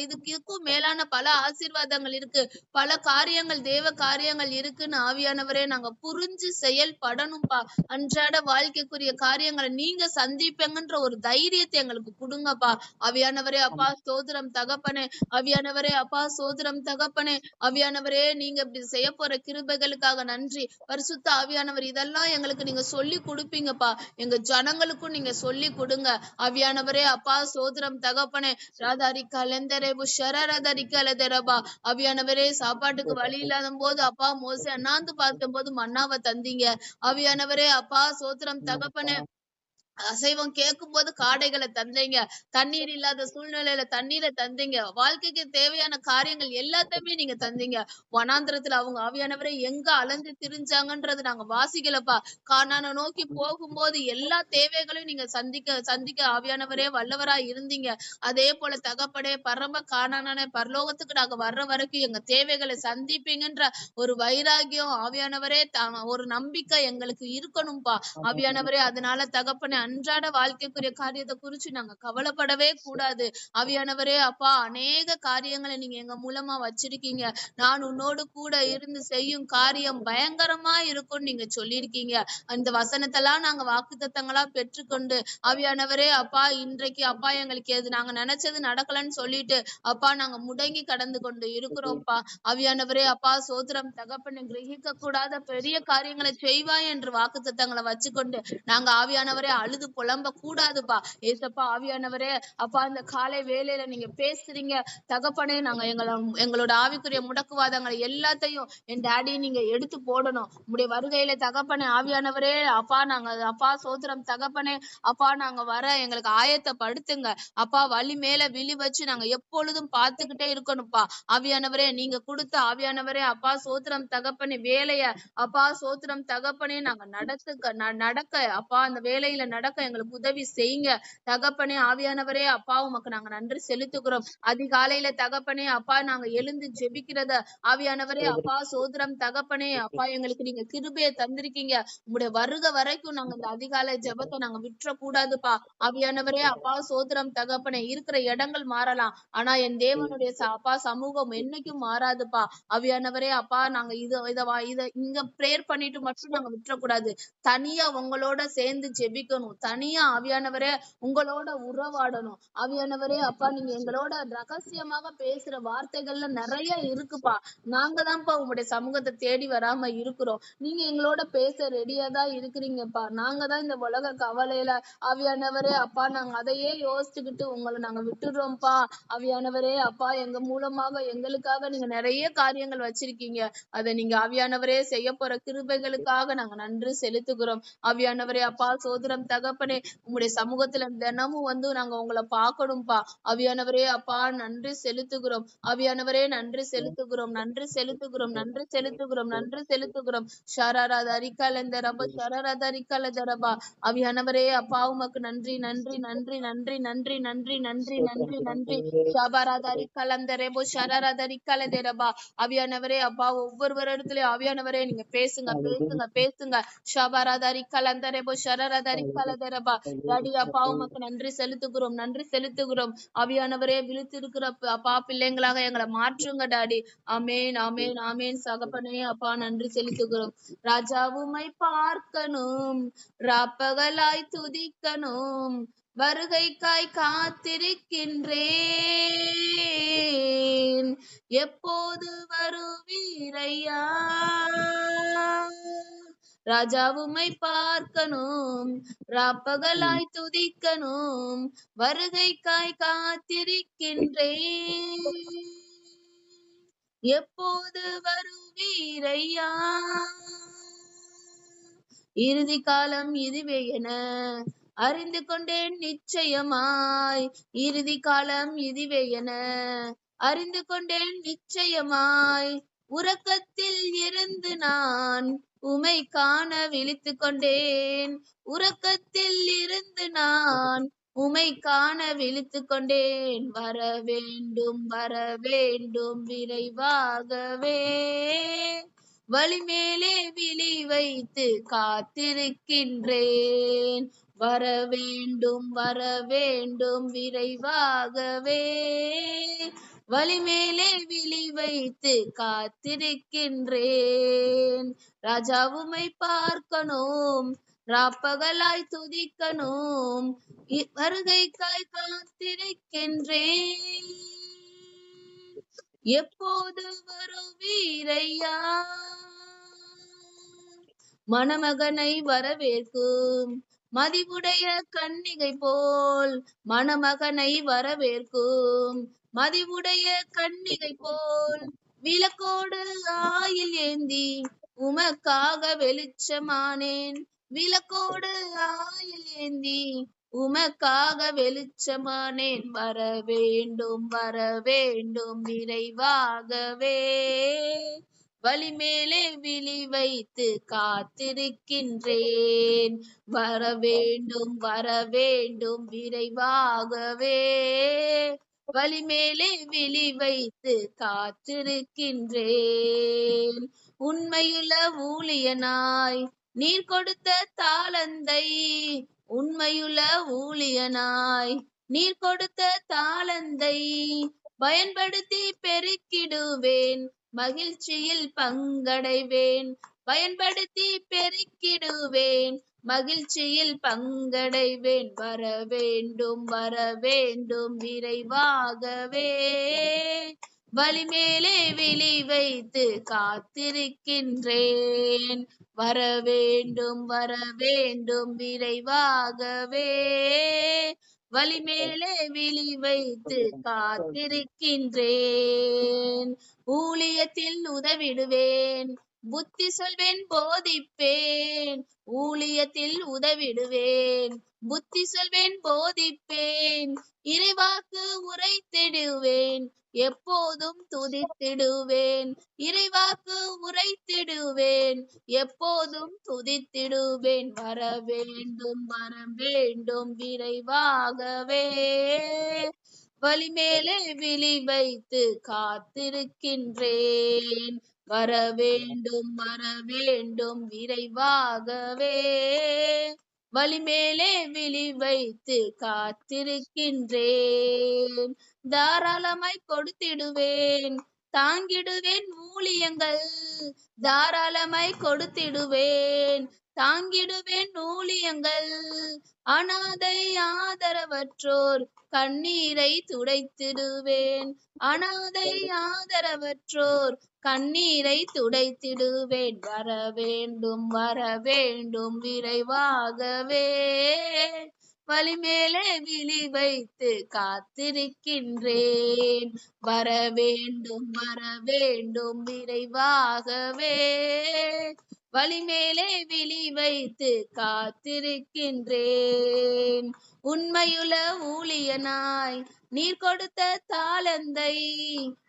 இதுக்கும் மேலான பல ஆசீர்வாதங்கள் இருக்கு, பல காரியங்கள் தேவ காரியங்கள் இருக்குன்னு ஆவியானவரே நாங்க புரிஞ்சு செயல்படணும்பா. அன்றாட வாழ்க்கைக்குரிய காரியங்களை நீங்க சந்திப்பீங்கன்ற ஒரு தைரியத்தை எங்களுக்கு கொடுங்கப்பா. ஆவியானவரே அப்பா ஸ்தோத்திரம் தகப்பனே. ஆவியானவரே அப்பா ஸ்தோத்திரம் தகப்பனே. ஆவியானவரே நீங்க இப்படி செய்ய போற கிருபைகளுக்காக நன்றி. பரிசுத்த ஆவியானவர் இதெல்லாம் எங்களுக்கு நீங்க சொல்லி கொடுப்பீங்கப்பா. எங்க ஜனங்களுக்கும் நீங்க சொல்லி கொடுங்க. ஆவியானவரே அப்பா ஸ்தோத்திரம் தகப்பனே. ராதாரி கலந்தரேபு ஷரரதரி கலதரபா. ஆவியானவரே சாப்பாட்டுக்கு வழி இல்லாத போது அப்பா மோசே அண்ணாந்து பார்க்கும் போது மன்னாவை தந்தீங்க. ஆவியானவரே அப்பா சோத்திரம் தகப்பனே, அசைவம் கேட்கும்போது காடைகளை தந்தீங்க. தண்ணீர் இல்லாத சூழ்நிலையில தண்ணீரை தந்தீங்க. வாழ்க்கைக்கு தேவையான காரியங்கள் எல்லாத்தையுமே நீங்க தந்தீங்க. வனாந்திரத்துல அவங்க ஆவியானவரே எங்க அலைஞ்சு திரிஞ்சாங்கன்றது நாங்க வாசிக்கலப்பா. கானானை நோக்கி போகும்போது எல்லா தேவைகளையும் நீங்க சந்திக்க சந்திக்க ஆவியானவரே வல்லவரா இருந்தீங்க. அதே போல தகப்பனே பரம கானானே பரலோகத்துக்கு நாங்க வர்ற வரைக்கும் எங்க தேவைகளை சந்திப்பீங்கன்ற ஒரு வைராகியம் ஆவியானவரே ஒரு நம்பிக்கை எங்களுக்கு இருக்கணும்பா. ஆவியானவரே அதனால தகப்பனே அன்றாட வாழ்க்கைக்குரிய காரியத்தை குறிச்சு நாங்க கவலைப்படவே கூடாது. ஆவியானவரே அப்பா அநேக காரியங்களை நீங்க எங்க மூலமா வச்சிருக்கீங்க. நான் உன்னோடு கூட இருந்து செய்யும் காரியம் பயங்கரமா இருக்கும்னு நீங்க சொல்லியிருக்கீங்க. அந்த வசனத்தெல்லாம் நாங்க வாக்குத்தத்தங்களா பெற்றுக்கொண்டு ஆவியானவரே அப்பா இன்றைக்கு அப்பா எங்களுக்கு எது நாங்க நினைச்சது நடக்கலன்னு சொல்லிட்டு அப்பா நாங்க முடங்கி கடந்து கொண்டு இருக்கிறோம்ப்பா. ஆவியானவரே அப்பா சோத்திரம் தகப்பனை கிரகிக்க கூடாத பெரிய காரியங்களை செய்வாய் என்று வாக்குத்தத்தங்களை வச்சுக்கொண்டு நாங்க ஆவியானவரே அழுது புலம்ப கூடாதுப்பா. ஏசப்பா ஆவியானவரே அப்பா இந்த காலை வேலையில நீங்க பேசுறீங்க தகப்பனே. நாங்க எங்களோட ஆவிக்குரிய முடக்குவாதங்களை எல்லாத்தையும் என் டாடி நீங்க எடுத்து போடணும். உங்களுடைய வருகையில தகப்பனே ஆவியானவரே அப்பா நாங்க அப்பா சோத்திரம் தகப்பனே அப்பா நாங்க வர எங்களுக்கு ஆயத்தப்படுத்துங்க அப்பா. வழி மேல விழி வச்சு நாங்க எப்பொழுதும் பார்த்துக்கிட்டே இருக்கணும்ப்பா. ஆவியானவரே நீங்க கொடுத்த ஆவியானவரே அப்பா சோத்திரம் தகப்பனே வேலைய அப்பா சோத்திரம் தகப்பனே நாங்க நடக்க அப்பா அந்த வேலையில நடக்க எங்களுக்கு உதவி செய்யுங்க தகப்பனே. ஆவியானவரே அப்பா உமக்கு நாங்க நன்றி செலுத்துகிறோம். அதிகாலையில தகப்பனே அப்பா நாங்க எழுந்து ஜெபிக்கிறத ஆவியானவரே அப்பா சோத்திரம் தகப்பனே அப்பா எங்களுக்கு நீங்க கிருபையை தந்திருக்கீங்க. உங்களுடைய வருக வரைக்கும் நாங்க இந்த அதிகாலை ஜெபத்தை நாங்க விட்டுற கூடாதுப்பா. ஆவியானவரே அப்பா சோத்திரம் தகப்பனே இருக்கிற இடங்கள் மாறலாம், ஆனா என் தேவனுடைய அப்பா சமூகம் என்னைக்கும் மாறாதுப்பா. ஆவியானவரே அப்பா நாங்க இத இங்க பிரேயர் பண்ணிட்டு மட்டும் நாங்க விட்டுறக்கூடாது. தனியா உங்களோட சேர்ந்து ஜெபிக்கணும். தனியா ஆவியானவரே உங்களோட உறவாடணும். ஆவியானவரே அப்பா நீங்க எங்களோட ரகசியமாக பேசுற வார்த்தைகள்ல நிறைய இருக்குப்பா. நாங்க தான்ப்பா உங்களுடைய சமூகத்தை தேடி வராம இருக்கிறோம். நீங்க எங்களோட பேச ரெடியா தான் இருக்கிறீங்கப்பா. நாங்க தான் இந்த உலக கவலையில ஆவியானவரே அப்பா நாங்க அதையே யோசிச்சுக்கிட்டு உங்களை நாங்க விட்டுடுறோம்ப்பா. ஆவியானவரே அப்பா எங்க மூலமாக எங்களுக்காக நீங்க நிறைய காரியங்கள் வச்சிருக்கீங்க. அதை நீங்க ஆவியானவரே செய்ய போற கிருபைகளுக்காக நாங்க நன்றி செலுத்துகிறோம். ஆவியானவரே அப்பா சோதரம் தகப்பனே உங்களுடைய சமூகத்துல தினமும் வந்து நாங்க உங்களை பார்க்கணும்பா. ஆவியானவரே அப்பா நன்றி செலுத்துகிறோம். ஆவியானவரே நன்றி செலுத்துகிறோம், நன்றி செலுத்துகிறோம், நன்றி செலுத்துகிறோம், நன்றி செலுத்துகிறோம். ஷரராத அரிக்காலந்த ரப ஷரராத அரிக்காலந்த ரபா. ஆவியானவரே அப்பா உமக்கு நன்றி நன்றி நன்றி நன்றி நன்றி நன்றி நன்றி நன்றி நன்றி. ஷபராத அரிக்காலந்த ரெபோ ஷரராத அரிக்காலந்த ரபா. ஆவியானவரே அப்பா ஒவ்வொரு இடத்துலயும் ஆவியானவரே நீங்க பேசுங்க பேசுங்க பேசுங்க. ஷபராதாரி கலந்தரபோ ஷரராதாரி கலந்தரபா. டாடி அப்பா உமக்கு நன்றி செலுத்துகிறோம், நன்றி செலுத்துகிறோம். ஆவியானவரே விழித்திருக்கிற அப்பா பிள்ளைங்களாக எங்களை மாற்றுங்க டாடி. ஆமேன் ஆமேன் ஆமேன் சகப்பனே அப்பா நன்றி செலுத்துகிறோம். ராஜாவுமை பார்க்கணும், ராப்பகலாய் துதிக்கணும், வருகைக்காய் காத்திருக்கின்றேன், எப்போது வருவீரையா. ராஜாவுமை பார்க்கணும், ராப்பகலாய் துதிக்கணும், வருகைக்காய் காத்திருக்கின்றேன், எப்போது வருவீரையா. இறுதி காலம் இதுவே என அறிந்து கொண்டேன் நிச்சயமாய், இறுதி காலம் இதுவே என அறிந்து கொண்டேன் நிச்சயமாய், உறக்கத்தில் இருந்து நான் உமை காண விழித்து கொண்டேன், உறக்கத்தில் இருந்து நான் உமை காண விழித்து கொண்டேன், வர வேண்டும் விரைவாகவே, வழி மேலே விழி வைத்து காத்திருக்கின்றேன், வர வேண்டும் விரைவாகவே, வழி மேலே விழி வைத்து காத்திருக்கின்றேன். ராஜாவுமை பார்க்கணும், ராப்பகலாய் துதிக்கணும், வருகைக்காய் காத்திருக்கின்றேன், எப்போது வருவீரையா. மணமகனை வரவேற்கும் மதிவுடைய கன்னிகை போல், மணமகனை வரவேற்கும் மதிவுடைய கன்னிகை போல், விளக்கோடு ஆயில் ஏந்தி உமக்காக வெளிச்சமானேன். விளக்கோடு ஆயில் ஏந்தி உமக்காக வெளிச்சமானேன். வர வேண்டும் வர வேண்டும் விரைவாகவே. வழிமேலே விழி வைத்து காத்திருக்கின்றேன். வர வேண்டும் விரைவாகவே. வழிமேலே விழி வைத்து காத்திருக்கின்றேன். உண்மையுள்ள ஊழியனாய் நீர் கொடுத்த தாளந்தை, உண்மையுள்ள ஊழியனாய் நீர் கொடுத்த தாளந்தை பயன்படுத்தி பெருக்கிடுவேன். மகிழ்ச்சியில் பங்கடைவேன். பயன்படுத்தி பெருக்கிடுவேன். மகிழ்ச்சியில் பங்கடைவேன். வர வேண்டும் விரைவாகவே. வழிமேலே விழி வைத்து காத்திருக்கின்றேன். வர வேண்டும் விரைவாகவே. வழிமேலே விழி வைத்து காத்திருக்கின்றேன். ஊழியத்தில் உதவிடுவேன். புத்தி சொல்வேன் போதிப்பேன். ஊழியத்தில் உதவிடுவேன். புத்தி சொல்வேன் போதிப்பேன். இறைவாக்கு உரைத்திடுவேன். எப்போதும் துதித்திடுவேன். இறைவாக்கு உரைத்திடுவேன். எப்போதும் துதித்திடுவேன். வர வேண்டும் விரைவாகவே. வழிமேலே விழி வைத்து காத்திருக்கின்றேன். வர வேண்டும் விரைவாகவே. வழிமேலே விழி வைத்து காத்திருக்கின்றேன். தாராளமாய் கொடுத்திடுவேன். தாங்கிடுவேன் ஊழியங்கள். தாராளமாய் கொடுத்திடுவேன். தாங்கிடுவேன் ஊழியங்கள். அனாதை ஆதரவற்றோர் கண்ணீரை துடைத்திடுவேன். அனாதை ஆதரவற்றோர் கண்ணீரை துடைத்திடுவேன். வர வேண்டும் விரைவாகவே. வழிமேலே விழி வைத்து காத்திருக்கின்றேன். வர வேண்டும் விரைவாகவே. வழிமேலே விழி வைத்து காத்திருக்கின்றேன். உண்மையுள்ள ஊழியனாய் நீர் கொடுத்த தாளந்தை,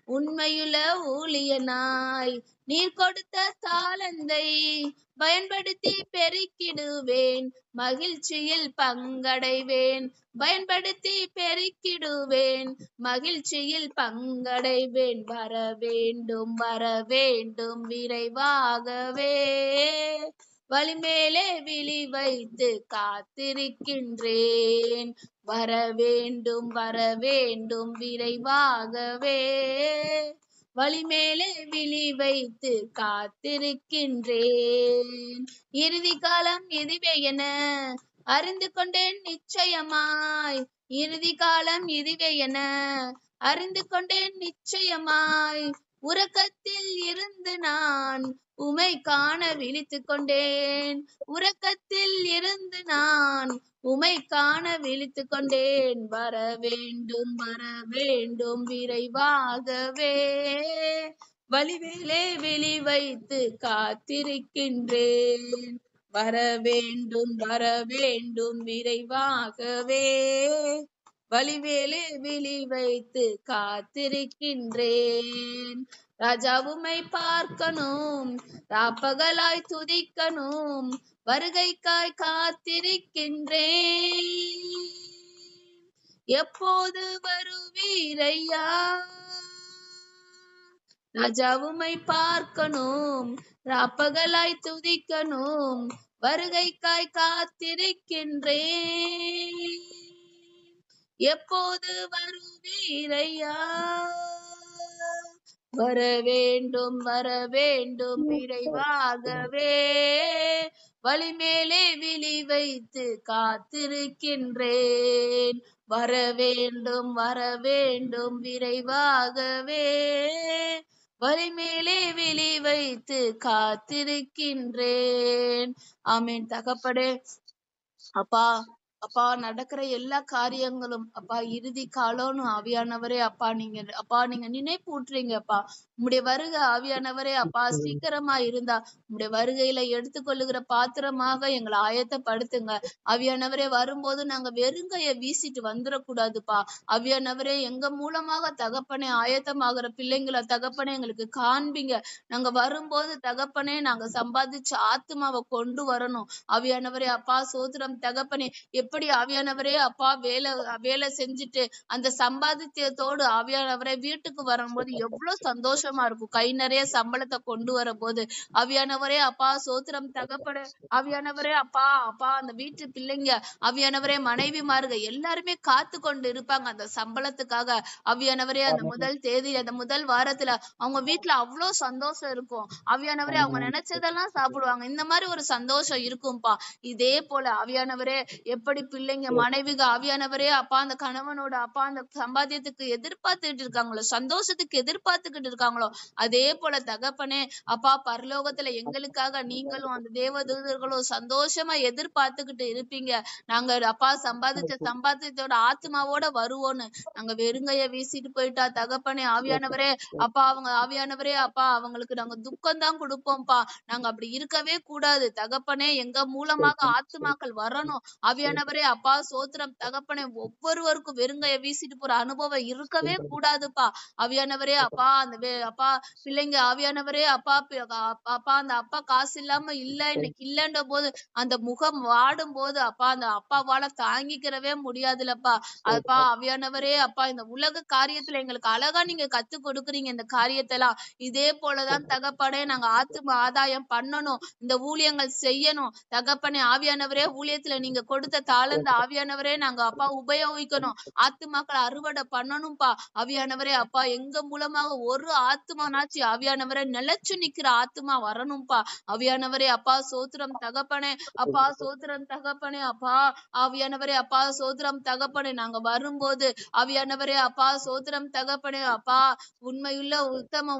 உண்மையுள்ள ஊழியனாய் நீர் கொடுத்த தாளந்தை பயன்படுத்தி பெருக்கிடுவேன். மகிழ்ச்சியில் பங்கடைவேன். பயன்படுத்தி பெருக்கிடுவேன். மகிழ்ச்சியில் பங்கடைவேன். வர வேண்டும் விரைவாகவே. வழிமேலே விழி வைத்து காத்திருக்கின்றேன். வர வேண்டும் விரைவாகவே. வழிமேலே விழி வைத்து காத்திருக்கின்றேன். இறுதி காலம் இதுவே என அறிந்து கொண்டேன் நிச்சயமாய். இறுதி காலம் இதுவே என அறிந்து கொண்டேன் நிச்சயமாய். உறக்கத்தில் இருந்து நான் உமை காண விழித்து கொண்டேன். உறக்கத்தில் இருந்து நான் உமை காண விழித்து கொண்டேன். வர வேண்டும் விரைவாகவே. வழிமேலே விழி வைத்து காத்திருக்கின்றேன். வர வேண்டும் விரைவாகவே. வழிமேலே விழி வைத்து காத்திருக்கின்றேன். ராஜா உம்மை பார்க்கணும். ராப்பகலாய் துதிக்கணும். வருகைக்காய் காத்திருக்கின்றேன். எப்போது வருவீரையா? ராஜா உம்மை பார்க்கணும். ராப்பகலாய் துதிக்கணும். வருகைக்காய் காத்திருக்கின்றேன். எப்போது வருவீரையா? வர வேண்டும் விரைவாகவே. வழிமேலே விழி வைத்து காத்திருக்கின்றேன். வர வேண்டும் விரைவாகவே. வழிமேலே விழி வைத்து காத்திருக்கின்றேன். ஆமென். தகப்பனே, அப்பா, அப்பா நடக்கிற எல்லா காரியங்களும் அப்பா இறுதி காலம்னு ஆவியானவரே நீங்க நினைப்பூட்டுறீங்க அப்பா. உம்முடைய வருகை ஆவியானவரே அப்பா சீக்கிரமா இருந்தா உம்முடைய வருகையில எடுத்துக்கொள்ளுகிற பாத்திரமாக எங்களை ஆயத்தப்படுத்துங்க. ஆவியானவரே வரும்போது நாங்க வெறுங்கைய வீசிட்டு வந்துடக்கூடாதுப்பா. ஆவியானவரே எங்க மூலமாக தகப்பனே ஆயத்தமாகிற பிள்ளைங்களை தகப்பனே எங்களுக்கு காண்பீங்க. நாங்க வரும்போது தகப்பனே நாங்க சம்பாதிச்ச ஆத்துமாவை கொண்டு வரணும். ஆவியானவரே அப்பா சோதரம் தகப்பனே எப்படி ஆவியானவரே அப்பா வேலை செஞ்சுட்டு அந்த சம்பாதித்தத்தோடு ஆவியானவரே வீட்டுக்கு வரும்போது எவ்வளவு சந்தோஷமா இருக்கும். கை நிறைய சம்பளத்தை கொண்டு வரும்போது ஆவியானவரே அப்பா சோத்திரம் தகப்பட ஆவியானவரே அப்பா அப்பா அந்த வீட்டு பிள்ளைங்க ஆவியானவரே மனைவிமார்கள் எல்லாருமே காத்து கொண்டு இருப்பாங்க அந்த சம்பளத்துக்காக. ஆவியானவரே அந்த முதல் தேதி அந்த முதல் வாரத்துல அவங்க வீட்டுல அவ்வளவு சந்தோஷம் இருக்கும். ஆவியானவரே அவங்க நினைச்சதெல்லாம் சாப்பிடுவாங்க. இந்த மாதிரி ஒரு சந்தோஷம் இருக்கும்பா. இதே போல ஆவியானவரே எப்படி பிள்ளைங்க மனைவிக ஆவியானவரே அப்பா அந்த கணவனோட அப்பா அந்த சம்பாத்தியத்துக்கு எதிர்பார்த்துக்கிட்டு இருக்காங்களோ, சந்தோஷத்துக்கு எதிர்பார்த்துக்கிட்டு இருக்காங்களோ, அதே போல தகப்பனே அப்பா பரலோகத்துல எங்களுக்காக நீங்களும் அந்த தேவதூதர்களும் சந்தோஷமா எதிர்பார்த்துக்கிட்டு இருப்பீங்க. நாங்க அப்பா சம்பாதித்தோட ஆத்மாவோட வருவோன்னு நாங்க வெறுங்கைய வீசிட்டு போயிட்டா தகப்பனே ஆவியானவரே அப்பா அவங்க ஆவியானவரே அப்பா அவங்களுக்கு நாங்க துக்கம் தான் கொடுப்போம்ப்பா. நாங்க அப்படி இருக்கவே கூடாது தகப்பனே. எங்க மூலமாக ஆத்துமாக்கள் வரணும். ஆவியானவரே அப்பா சோத்திரம் தகப்பனே. ஒவ்வொருவருக்கும் வெறுங்கைய வீசிட்டு போற அனுபவம் இருக்கவே கூடாதுப்பா. ஆவியானவரே அப்பா அப்பா பிள்ளைங்க ஆவியானவரே அப்பா அப்பா அந்த அப்பா காசு இல்லாம இன்னைக்கு இல்லைன்ற போது அந்த முகம் வாடும் போது அப்பா அந்த அப்பாவால தாங்கிக்கிறவே முடியாதுலப்பா. அப்பா ஆவியானவரே அப்பா இந்த உலக காரியத்துல எங்களுக்கு அழகா நீங்க கத்து கொடுக்குறீங்க இந்த காரியத்தெல்லாம். இதே போலதான் தகப்பனே நாங்க ஆத்தும ஆதாயம் பண்ணணும். இந்த ஊழியங்கள் செய்யணும் தகப்பனே. ஆவியானவரே ஊழியத்துல நீங்க கொடுத்த தாளந்த ஆவியானவரே நாங்க அப்பா உபயோகிக்கணும். ஆத்துமாக்களை அறுவடை பண்ணணும்பா. ஆவியானவரே அப்பா எங்க மூலமாக ஒரு ஆத்துமானாச்சு ஆவியானவரே நிலைச்சு நிக்கிற ஆத்துமா வரணும்பா. ஆவியானவரே அப்பா சோத்திரம் தகப்பனே. அப்பா சோத்திரம் தகப்பனே அப்பா ஆவியானவரே அப்பா சோத்திரம் தகப்பனே. நாங்க வரும்போது ஆவியானவரே அப்பா சோத்திரம் தகப்பனே அப்பா உண்மையுள்ள உத்தம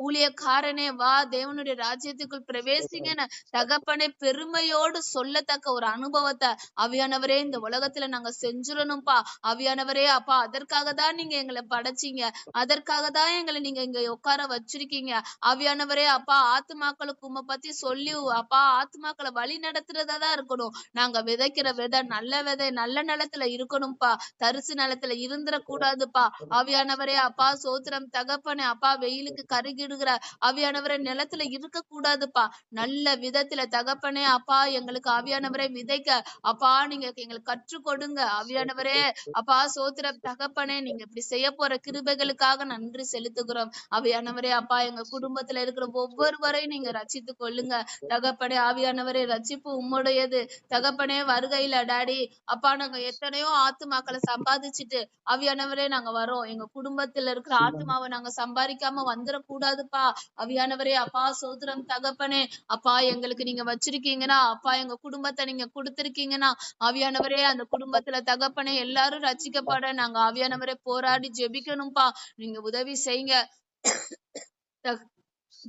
ஊழியக்காரனே வா தேவனுடைய ராஜ்யத்துக்குள் பிரவேசிங்கன்னு தகப்பனே பெருமையோடு சொல்லத்தக்க ஒரு அனுபவத்தை ஆவியானவரே இந்த உலகத்துல நாங்க செஞ்சிடணும்பா. ஆவியானவரே அப்பா அதற்காக தான் நீங்க எங்களை படைச்சீங்க. அதற்காக தான் எங்களை நீங்க இங்க உட்கார வச்சிருக்கீங்க. ஆவியானவரே அப்பா ஆத்துமாக்களுக்கு உம்மை பத்தி சொல்லி அப்பா ஆத்துமாக்களை வழி நடத்துறதா இருக்கணும். நாங்க விதைக்கிற விதை நல்ல நிலத்துல இருக்கணும்பா. தரிசு நிலத்துல இருந்துடக்கூடாதுப்பா. ஆவியானவரே அப்பா சோத்திரம் தகப்பனே அப்பா வெயிலுக்கு கருகிடுகிற ஆவியானவரே நிலத்துல இருக்க கூடாதுப்பா. நல்ல விதத்துல தகப்பனே அப்பா எங்களுக்கு ஆவியானவரே விதைக்க அப்பா நீங்க எங்களுக்கு கற்றுக் கொடுங்க. ஆவியானவரே அப்பா சோத்திரம் தகப்பனே. நீங்க இப்படி செய்ய போற கிருபைகளுக்காக நன்றி செலுத்துகிறோம். ஆவியானவரே அப்பா எங்க குடும்பத்துல இருக்கிற ஒவ்வொருவரையும் நீங்க ரட்சித்து கொள்ளுங்க தகப்பனே. ஆவியானவரே ரட்சிப்பு உம்முடையது தகப்பனே. வருகையில டாடி அப்பா நாங்க எத்தனையோ ஆத்துமாக்களை சம்பாதிச்சுட்டு ஆவியானவரே நாங்க வரோம். எங்க குடும்பத்துல இருக்கிற ஆத்துமாவை நாங்க சம்பாதிக்காம வந்துடக்கூடாதுப்பா. ஆவியானவரே அப்பா சோத்திரம் தகப்பனே. அப்பா எங்களுக்கு நீங்க வச்சிருக்கீங்கன்னா அப்பா எங்க குடும்பத்தை நீங்க கொடுத்திருக்கீங்கன்னா ஆவியானவரே அந்த குடும்பத்துல தகப்பனே எல்லாரும் ரட்சிக்கப்பட நாங்க ஆவியானவரே போராடி ஜெபிக்கணும்பா. நீங்க உதவி செய்யுங்க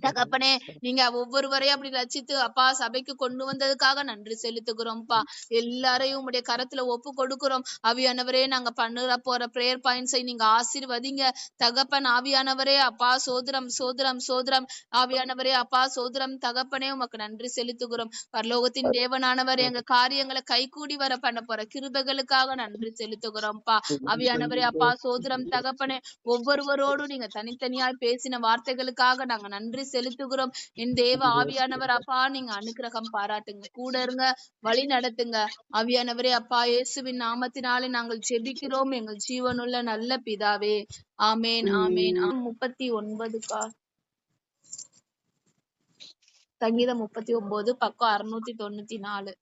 தகப்பனே. நீங்க ஒவ்வொருவரையும் அப்படி ரசித்து அப்பா சபைக்கு கொண்டு வந்ததுக்காக நன்றி செலுத்துகிறோம்ப்பா. எல்லாரையும் உடைய கரத்துல ஒப்பு கொடுக்கிறோம். ஆவியானவரே நாங்க பண்ணுற போற பிரேயர் பாயிண்ட்ஸை நீங்க ஆசீர்வதிங்க தகப்பன். ஆவியானவரே அப்பா சோதரம் ஆவியானவரே அப்பா சோதரம் தகப்பனே உமக்கு நன்றி செலுத்துகிறோம். பரலோகத்தின் தேவனானவர் எங்க காரியங்களை கைகூடி வர பண்ண போற கிருபைகளுக்காக நன்றி செலுத்துகிறோம்ப்பா. ஆவியானவரே அப்பா சோதரம் தகப்பனே. ஒவ்வொருவரோடும் நீங்க தனித்தனியாய் பேசின வார்த்தைகளுக்காக நாங்க நன்றி செலுத்துகிறோம். என் தேவ ஆவியானவர் அப்பா நீங்க அனுக்கிரகம் பாராட்டுங்க, கூட இருங்க, வழி நடத்துங்க. ஆவியானவரே அப்பா இயேசுவின் நாமத்தினாலே நாங்கள் ஜெபிக்கிறோம் எங்கள் ஜீவனுள்ள நல்ல பிதாவே. ஆமேன் ஆமேன். 39 சங்கீதம் 39 பக்கம் 694.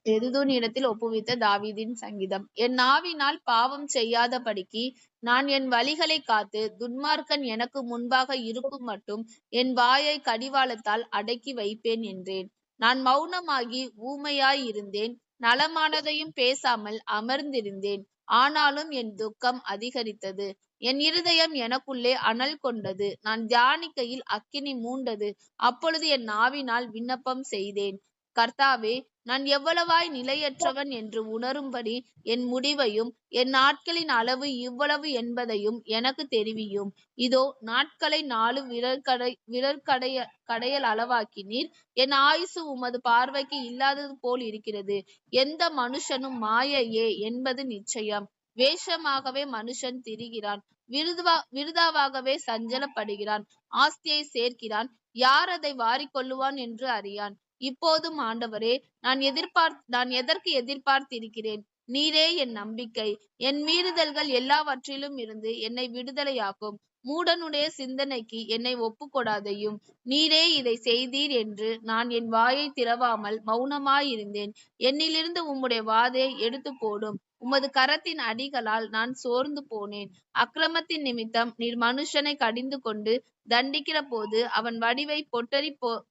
எதுதோன் இடத்தில் ஒப்புவித்த தாவீதின் சங்கீதம். என் நாவினால் பாவம் செய்யாதபடிக்கு நான் என் வழிகளை காத்து துன்மார்க்கன் எனக்கு முன்பாக இருக்கும் மட்டும் என் வாயை கடிவாளத்தால் அடக்கி வைப்பேன் என்றேன். நான் மௌனமாகி ஊமையாய் இருந்தேன், நலமானதையும் பேசாமல் அமர்ந்திருந்தேன். ஆனாலும் என் துக்கம் அதிகரித்தது, என் இருதயம் எனக்குள்ளே அனல் கொண்டது. நான் தியானிக்கையில் அக்கினி மூண்டது. அப்பொழுது என் நாவினால் விண்ணப்பம் செய்தேன், கர்த்தாவே, நான் எவ்வளவாய் நிலையற்றவன் என்று உணரும்படி என் முடிவையும் என் நாட்களின் அளவு இவ்வளவு என்பதையும் எனக்கு தெரிவியும். இதோ நாட்களை 4 கடையல் அளவாக்கினீர். என் ஆயுசு உமது பார்வைக்கு இல்லாதது போல் இருக்கிறது. எந்த மனுஷனும் மாயையே என்பது நிச்சயம். வேஷமாகவே மனுஷன் திரிகிறான். விருதாவாகவே சஞ்சலப்படுகிறான். ஆஸ்தியை சேர்க்கிறான். யார் அதை வாரிக்கொள்ளுவான் என்று அறியான். இப்போதும் ஆண்டவரே, நான் எதற்கு எதிர்பார்த்திருக்கிறேன்? நீரே என் நம்பிக்கை. என் மீறுதல்கள் எல்லாவற்றிலும் இருந்து என்னை விடுதலையாக்கும். மூடனுடைய சிந்தனைக்கு என்னை ஒப்புக்கொடாதையும். நீரே இதை செய்தீர் என்று நான் என் வாயை திறவாமல் மௌனமாயிருந்தேன். என்னிலிருந்து உம்முடைய வாதை எடுத்து போடும். உமது கரத்தின் அடிகளால் நான் சோர்ந்து போனேன். அக்கிரமத்தின் நிமித்தம் நீர் மனுஷனை கடிந்து கொண்டு தண்டிக்கிற போது அவன் வடிவை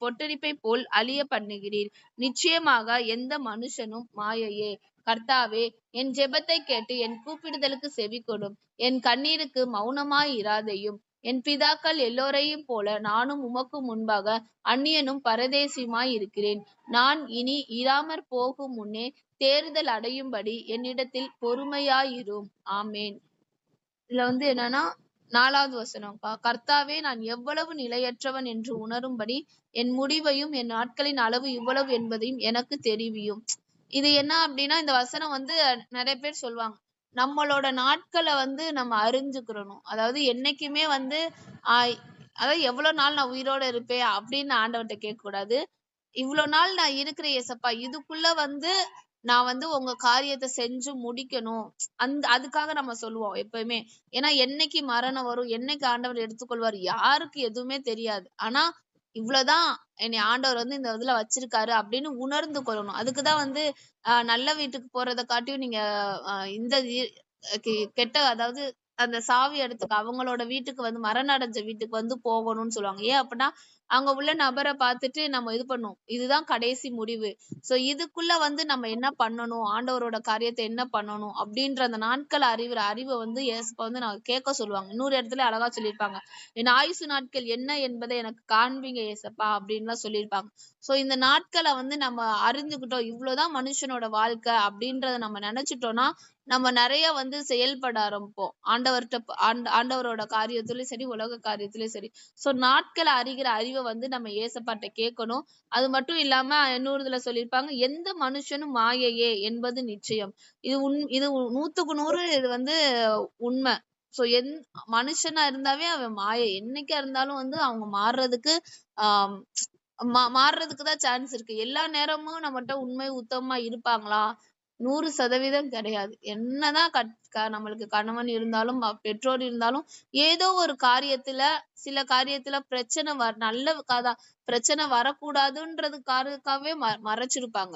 பொட்டரிப்பை போல் அழிய பண்ணுகிறீர். நிச்சயமாக எந்த மனுஷனும் மாயையே. கர்த்தாவே, என் ஜெபத்தை கேட்டு என் கூப்பிடுதலுக்கு செவி கொடும். என் கண்ணீருக்கு மௌனமாய் இராதையும். என் பிதாக்கள் எல்லோரையும் போல நானும் உமக்கு முன்பாக அந்நியனும் பரதேசியுமாய் இருக்கிறேன். நான் இனி இராமற் போகும் முன்னே தேறுதல் அடையும்படி என்னிடத்தில் பொறுமையாயிரும். ஆமேன். இதுல என்னன்னா 4வது வசனம், கர்த்தாவே, நான் எவ்வளவு நிலையற்றவன் என்று உணரும்படி என் முடிவையும் என் நாட்களின் அளவு இவ்வளவு என்பதையும் எனக்கு தெரிவியும். இது என்ன அப்படின்னா, இந்த வசனம் நிறைய பேர் சொல்லுவாங்க, நம்மளோட நாட்களை நம்ம அறிஞ்சுக்கிறணும். அதாவது என்னைக்குமே அதாவது எவ்வளவு நாள் நான் உயிரோட இருப்பேன் அப்படின்னு ஆண்டவர்கிட்ட கேட்க கூடாது. இவ்வளவு நாள் நான் இருக்கிறேன் ஏசப்பா, இதுக்குள்ள நான் உங்க காரியத்தை செஞ்சு முடிக்கணும். அதுக்காக நம்ம சொல்லுவோம் எப்பயுமே. ஏன்னா என்னைக்கு மரணம் வரும், என்னைக்கு ஆண்டவர் எடுத்துக்கொள்வார், யாருக்கு எதுவுமே தெரியாது. ஆனா இவ்வளவுதான் என்னை ஆண்டவர் இந்த இதுல வச்சிருக்காரு அப்படின்னு உணர்ந்து கொள்ளணும். அதுக்குதான் நல்ல வீட்டுக்கு போறதை காட்டியும் நீங்க இந்த கெட்ட, அதாவது அந்த சாவி இடத்துக்கு அவங்களோட வீட்டுக்கு மரணம் அடைஞ்ச வீட்டுக்கு போகணும்னு சொல்லுவாங்க. ஏன் அப்படின்னா அங்க உள்ள நபரை பார்த்துட்டு நம்ம இது பண்ணும், இதுதான் கடைசி முடிவு. சோ இதுக்குள்ள நம்ம என்ன பண்ணணும், ஆண்டவரோட காரியத்தை என்ன பண்ணணும் அப்படின்ற அந்த நாட்கள் அறிவை ஏசப்பா நான் கேட்க சொல்லுவாங்க. இன்னொரு இடத்துல அழகா சொல்லியிருப்பாங்க, என் ஆயுசு நாட்கள் என்ன என்பதை எனக்கு காண்பீங்க ஏசப்பா அப்படின்லாம் சொல்லியிருப்பாங்க. சோ இந்த நாட்களை நம்ம அறிஞ்சுக்கிட்டோம், இவ்வளவுதான் மனுஷனோட வாழ்க்கை அப்படின்றத நம்ம நினைச்சிட்டோம்னா நம்ம நிறைய செயல்பட ஆரம்பிப்போம். ஆண்டவரோட காரியத்திலயும் சரி, உலக காரியத்திலயும் சரி. சோ நாட்களை அறிகிற அறிவை நம்ம ஏசப்பாட்ட கேட்கணும். அது மட்டும் இல்லாம இன்னொரு இதுல சொல்லியிருப்பாங்க, எந்த மனுஷனும் மாயையே என்பது நிச்சயம். இது 100க்கு 100 இது உண்மை. சோ மனுஷனா இருந்தாவே அவன் மாயை. என்னைக்கா இருந்தாலும் அவங்க மாறுறதுக்கு ஆஹ் மாறுறதுக்குதான் சான்ஸ் இருக்கு. எல்லா நேரமும் நம்மகிட்ட உண்மை உத்தமமா இருப்பாங்களா? 100% கிடையாது. என்னதான் நம்மளுக்கு கணவன் இருந்தாலும் பெற்றோர் இருந்தாலும் ஏதோ ஒரு காரியத்துல, சில காரியத்துல பிரச்சனை நல்ல பிரச்சனை வரக்கூடாதுன்றதுக்காகவே மறைச்சிருப்பாங்க.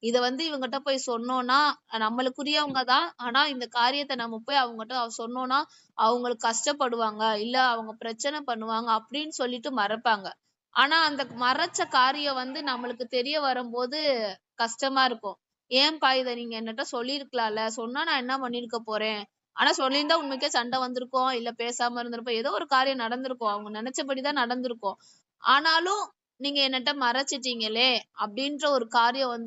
இத இவங்கிட்ட போய் சொன்னோம்னா நம்மளுக்குரியவங்கதான், ஆனா இந்த காரியத்தை நம்ம போய் அவங்ககிட்ட சொன்னோம்னா அவங்களுக்கு கஷ்டப்படுவாங்க, இல்ல அவங்க பிரச்சனை பண்ணுவாங்க அப்படின்னு சொல்லிட்டு மறைப்பாங்க. ஆனா அந்த மறைச்ச காரியம் நம்மளுக்கு தெரிய வரும்போது கஷ்டமா இருக்கும். ஏன்பா இதை நீங்க என்கிட்ட சொல்லியிருக்கலாம்ல, சொன்னா நான் என்ன பண்ணிருக்க போறேன். ஆனா சொல்லியிருந்தா உண்மைக்கே சண்டை வந்திருக்கும், இல்ல பேசாம இருந்திருப்போம், ஏதோ ஒரு காரியம் நடந்திருக்கும், அவங்க நினைச்சபடிதான் நடந்திருக்கும். ஆனாலும் நீங்க என்னட்ட மறைச்சிட்டீங்களே அப்படின்ற ஒரு காரியம்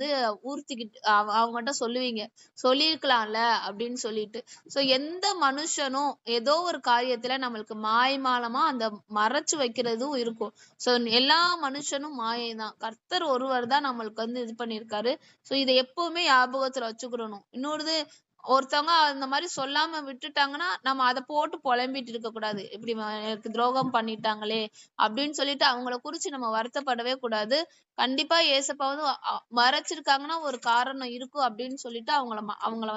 ஊர்த்திக்கிட்டு அவங்ககிட்ட சொல்லுவீங்க, சொல்லியிருக்கலாம்ல அப்படின்னு சொல்லிட்டு. சோ எந்த மனுஷனும் ஏதோ ஒரு காரியத்துல நம்மளுக்கு மாய்மாலமா அந்த மறைச்சு வைக்கிறதும் இருக்கும். சோ எல்லா மனுஷனும் மாயைதான். கர்த்தர் ஒருவர் தான் நம்மளுக்கு இது பண்ணிருக்காரு. சோ இதை எப்பவுமே ஞாபகத்துல வச்சுக்கிறணும். இன்னொரு ஒருத்தவங்க அந்த மாதிரி சொல்லாம விட்டுட்டாங்கன்னா நம்ம அதை போட்டு புலம்பிட்டு இருக்க கூடாது. இப்படி எனக்கு துரோகம் பண்ணிட்டாங்களே அப்படின்னு சொல்லிட்டு அவங்கள குறிச்சு நம்ம வருத்தப்படவே கூடாது. கண்டிப்பா ஏசப்பா மறைச்சிருக்காங்கன்னா ஒரு காரணம் இருக்கும் அப்படின்னு சொல்லிட்டு அவங்கள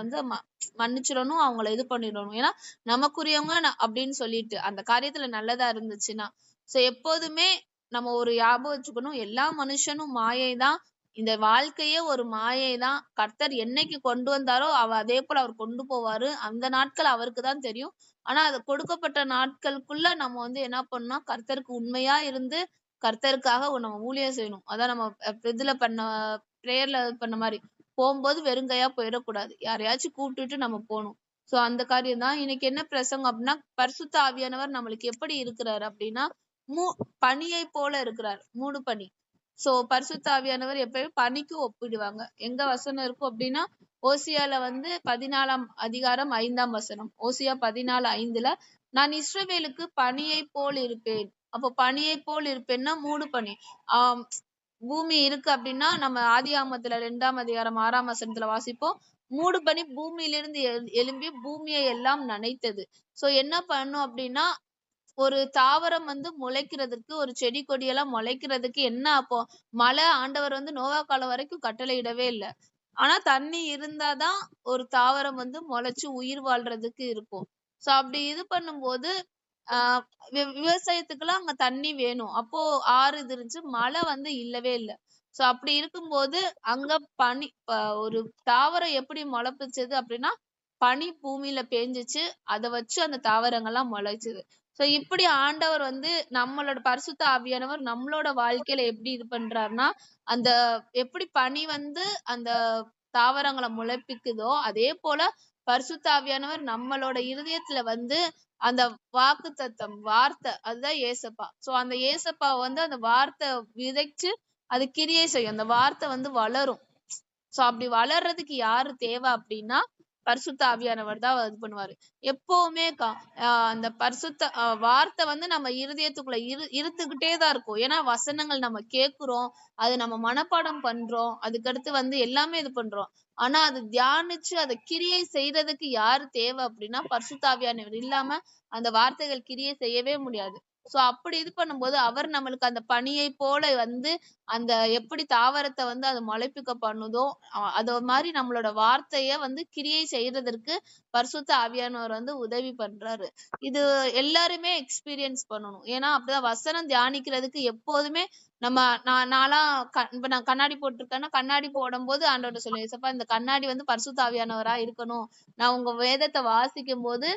மன்னிச்சிடணும், அவங்கள இது பண்ணிடணும். ஏன்னா நமக்குரியவங்க அப்படின்னு சொல்லிட்டு அந்த காரியத்துல நல்லதா இருந்துச்சுன்னா. சோ எப்போதுமே நம்ம ஒரு ஞாபகம் வச்சுக்கணும், எல்லா மனுஷனும் மாயைதான். இந்த வாழ்க்கையே ஒரு மாயைதான். கர்த்தர் என்னைக்கு கொண்டு வந்தாரோ அதே போல அவர் கொண்டு போவாரு. அந்த நாட்கள் அவருக்கு தான் தெரியும். ஆனா அது கொடுக்கப்பட்ட நாட்களுக்குள்ள நம்ம என்ன பண்ணணும்னா கர்த்தருக்கு உண்மையா இருந்து கர்த்தருக்காக நம்ம ஊழியம் செய்யணும். அதான் நம்ம இதுல பிரேயர்ல பண்ண மாதிரி போகும்போது வெறுங்கையா போயிடக்கூடாது. யாரையாச்சும் கூப்பிட்டுட்டு நம்ம போகணும். சோ அந்த காரியம் தான் இன்னைக்கு என்ன பிரசங்கம் அப்படின்னா, பரிசுத்த ஆவியானவர் நம்மளுக்கு எப்படி இருக்கிறாரு அப்படின்னா பனியை போல இருக்கிறார். மூடு பனி. சோ பரிசுத்த ஆவியானவர் எப்பயுமே பனிக்கு ஒப்பிடுவாங்க. எங்க வசனம் இருக்கும் அப்படின்னா ஓசியால வந்து 14ஆம் அதிகாரம் 5ஆம் வசனம். ஓசியா 14:5 நான் இஸ்ரவேலுக்கு பனியை போல் இருப்பேன். அப்போ பனியை போல் இருப்பேன்னா மூடு பனி. ஆஹ் பூமி இருக்கு அப்படின்னா நம்ம ஆதியாகமத்துல 2ஆம் அதிகாரம் 6ஆம் வசனத்துல வாசிப்போம். மூடு பனி பூமியிலிருந்து எழும்பி பூமியை எல்லாம் நனைத்தது. சோ என்ன பண்ணும் அப்படின்னா ஒரு தாவரம் வந்து முளைக்கிறதுக்கு, ஒரு செடி கொடியெல்லாம் முளைக்கிறதுக்கு என்ன அப்போ மழை ஆண்டவர் வந்து நோவா காலம் வரைக்கும் கட்டளையிடவே இல்ல. ஆனா தண்ணி இருந்தாதான் ஒரு தாவரம் வந்து முளைச்சு உயிர் வாழ்றதுக்கு இருக்கும். சோ அப்படி இது பண்ணும்போது ஆஹ் விவசாயத்துக்கெல்லாம் அங்க தண்ணி வேணும். அப்போ ஆறு இது இருந்துச்சு, மழை வந்து இல்லவே இல்ல. சோ அப்படி இருக்கும்போது அங்க பனி ஒரு தாவரம் எப்படி முளைப்பிச்சது அப்படின்னா பனி பூமியில பேஞ்சுச்சு, அதை வச்சு அந்த தாவரங்கள்லாம் முளைச்சுது. சோ இப்படி ஆண்டவர் வந்து நம்மளோட பரிசுத்த ஆவியானவர் நம்மளோட வாழ்க்கையில எப்படி இது பண்றாருன்னா அந்த எப்படி பனி வந்து அந்த தாவரங்களை முளைப்பிக்குதோ அதே போல பரிசுத்த ஆவியானவர் நம்மளோட இருதயத்துல வந்து அந்த வாக்குத்தத்தம் வார்த்தை அதுதான் ஏசப்பா. சோ அந்த ஏசப்பா வந்து அந்த வார்த்தை விதைச்சு அது கிரியை செய்யும். அந்த வார்த்தை வந்து வளரும். சோ அப்படி வளர்றதுக்கு யாரு தேவை அப்படின்னா பரிசுத்த ஆவியானவர் தான் இது பண்ணுவாரு. எப்பவுமே அந்த பரிசுத்த வார்த்தை வந்து நம்ம இருதயத்துக்குள்ள இருந்துகிட்டே தான் இருக்கும். ஏன்னா வசனங்கள் நம்ம கேட்கிறோம், அது நம்ம மனப்பாடம் பண்றோம், அதுக்கடுத்து வந்து எல்லாமே இது பண்றோம். ஆனா அது தியானிச்சு அதை கிரியை செய்யறதுக்கு யாரு தேவை அப்படின்னா பரிசுத்த ஆவியானவர் இல்லாம அந்த வார்த்தைகள் கிரியை செய்யவே முடியாது. சோ அப்படி இது பண்ணும்போது அவர் நம்மளுக்கு அந்த பனியை போல வந்து அந்த எப்படி தாவரத்தை வந்து அது முளைப்பிக்க பண்ணுதோ அது மாதிரி நம்மளோட வார்த்தைய வந்து கிரியை செய்யறதற்கு பரிசுத்த ஆவியானவர் வந்து உதவி பண்றாரு. இது எல்லாருமே எக்ஸ்பீரியன்ஸ் பண்ணணும். ஏன்னா அப்படிதான் வசனம் தியானிக்கிறதுக்கு எப்போதுமே நம்ம நான்லாம் இப்ப நான் கண்ணாடி போட்டிருக்கேன்னா கண்ணாடி போடும் போது ஆண்டவர்கிட்ட சொல்லுவேன், ஏசப்பா இந்த கண்ணாடி வந்து பரிசுத்த ஆவியானவரா இருக்கணும். நான் உங்க வேதத்தை வாசிக்கும் போது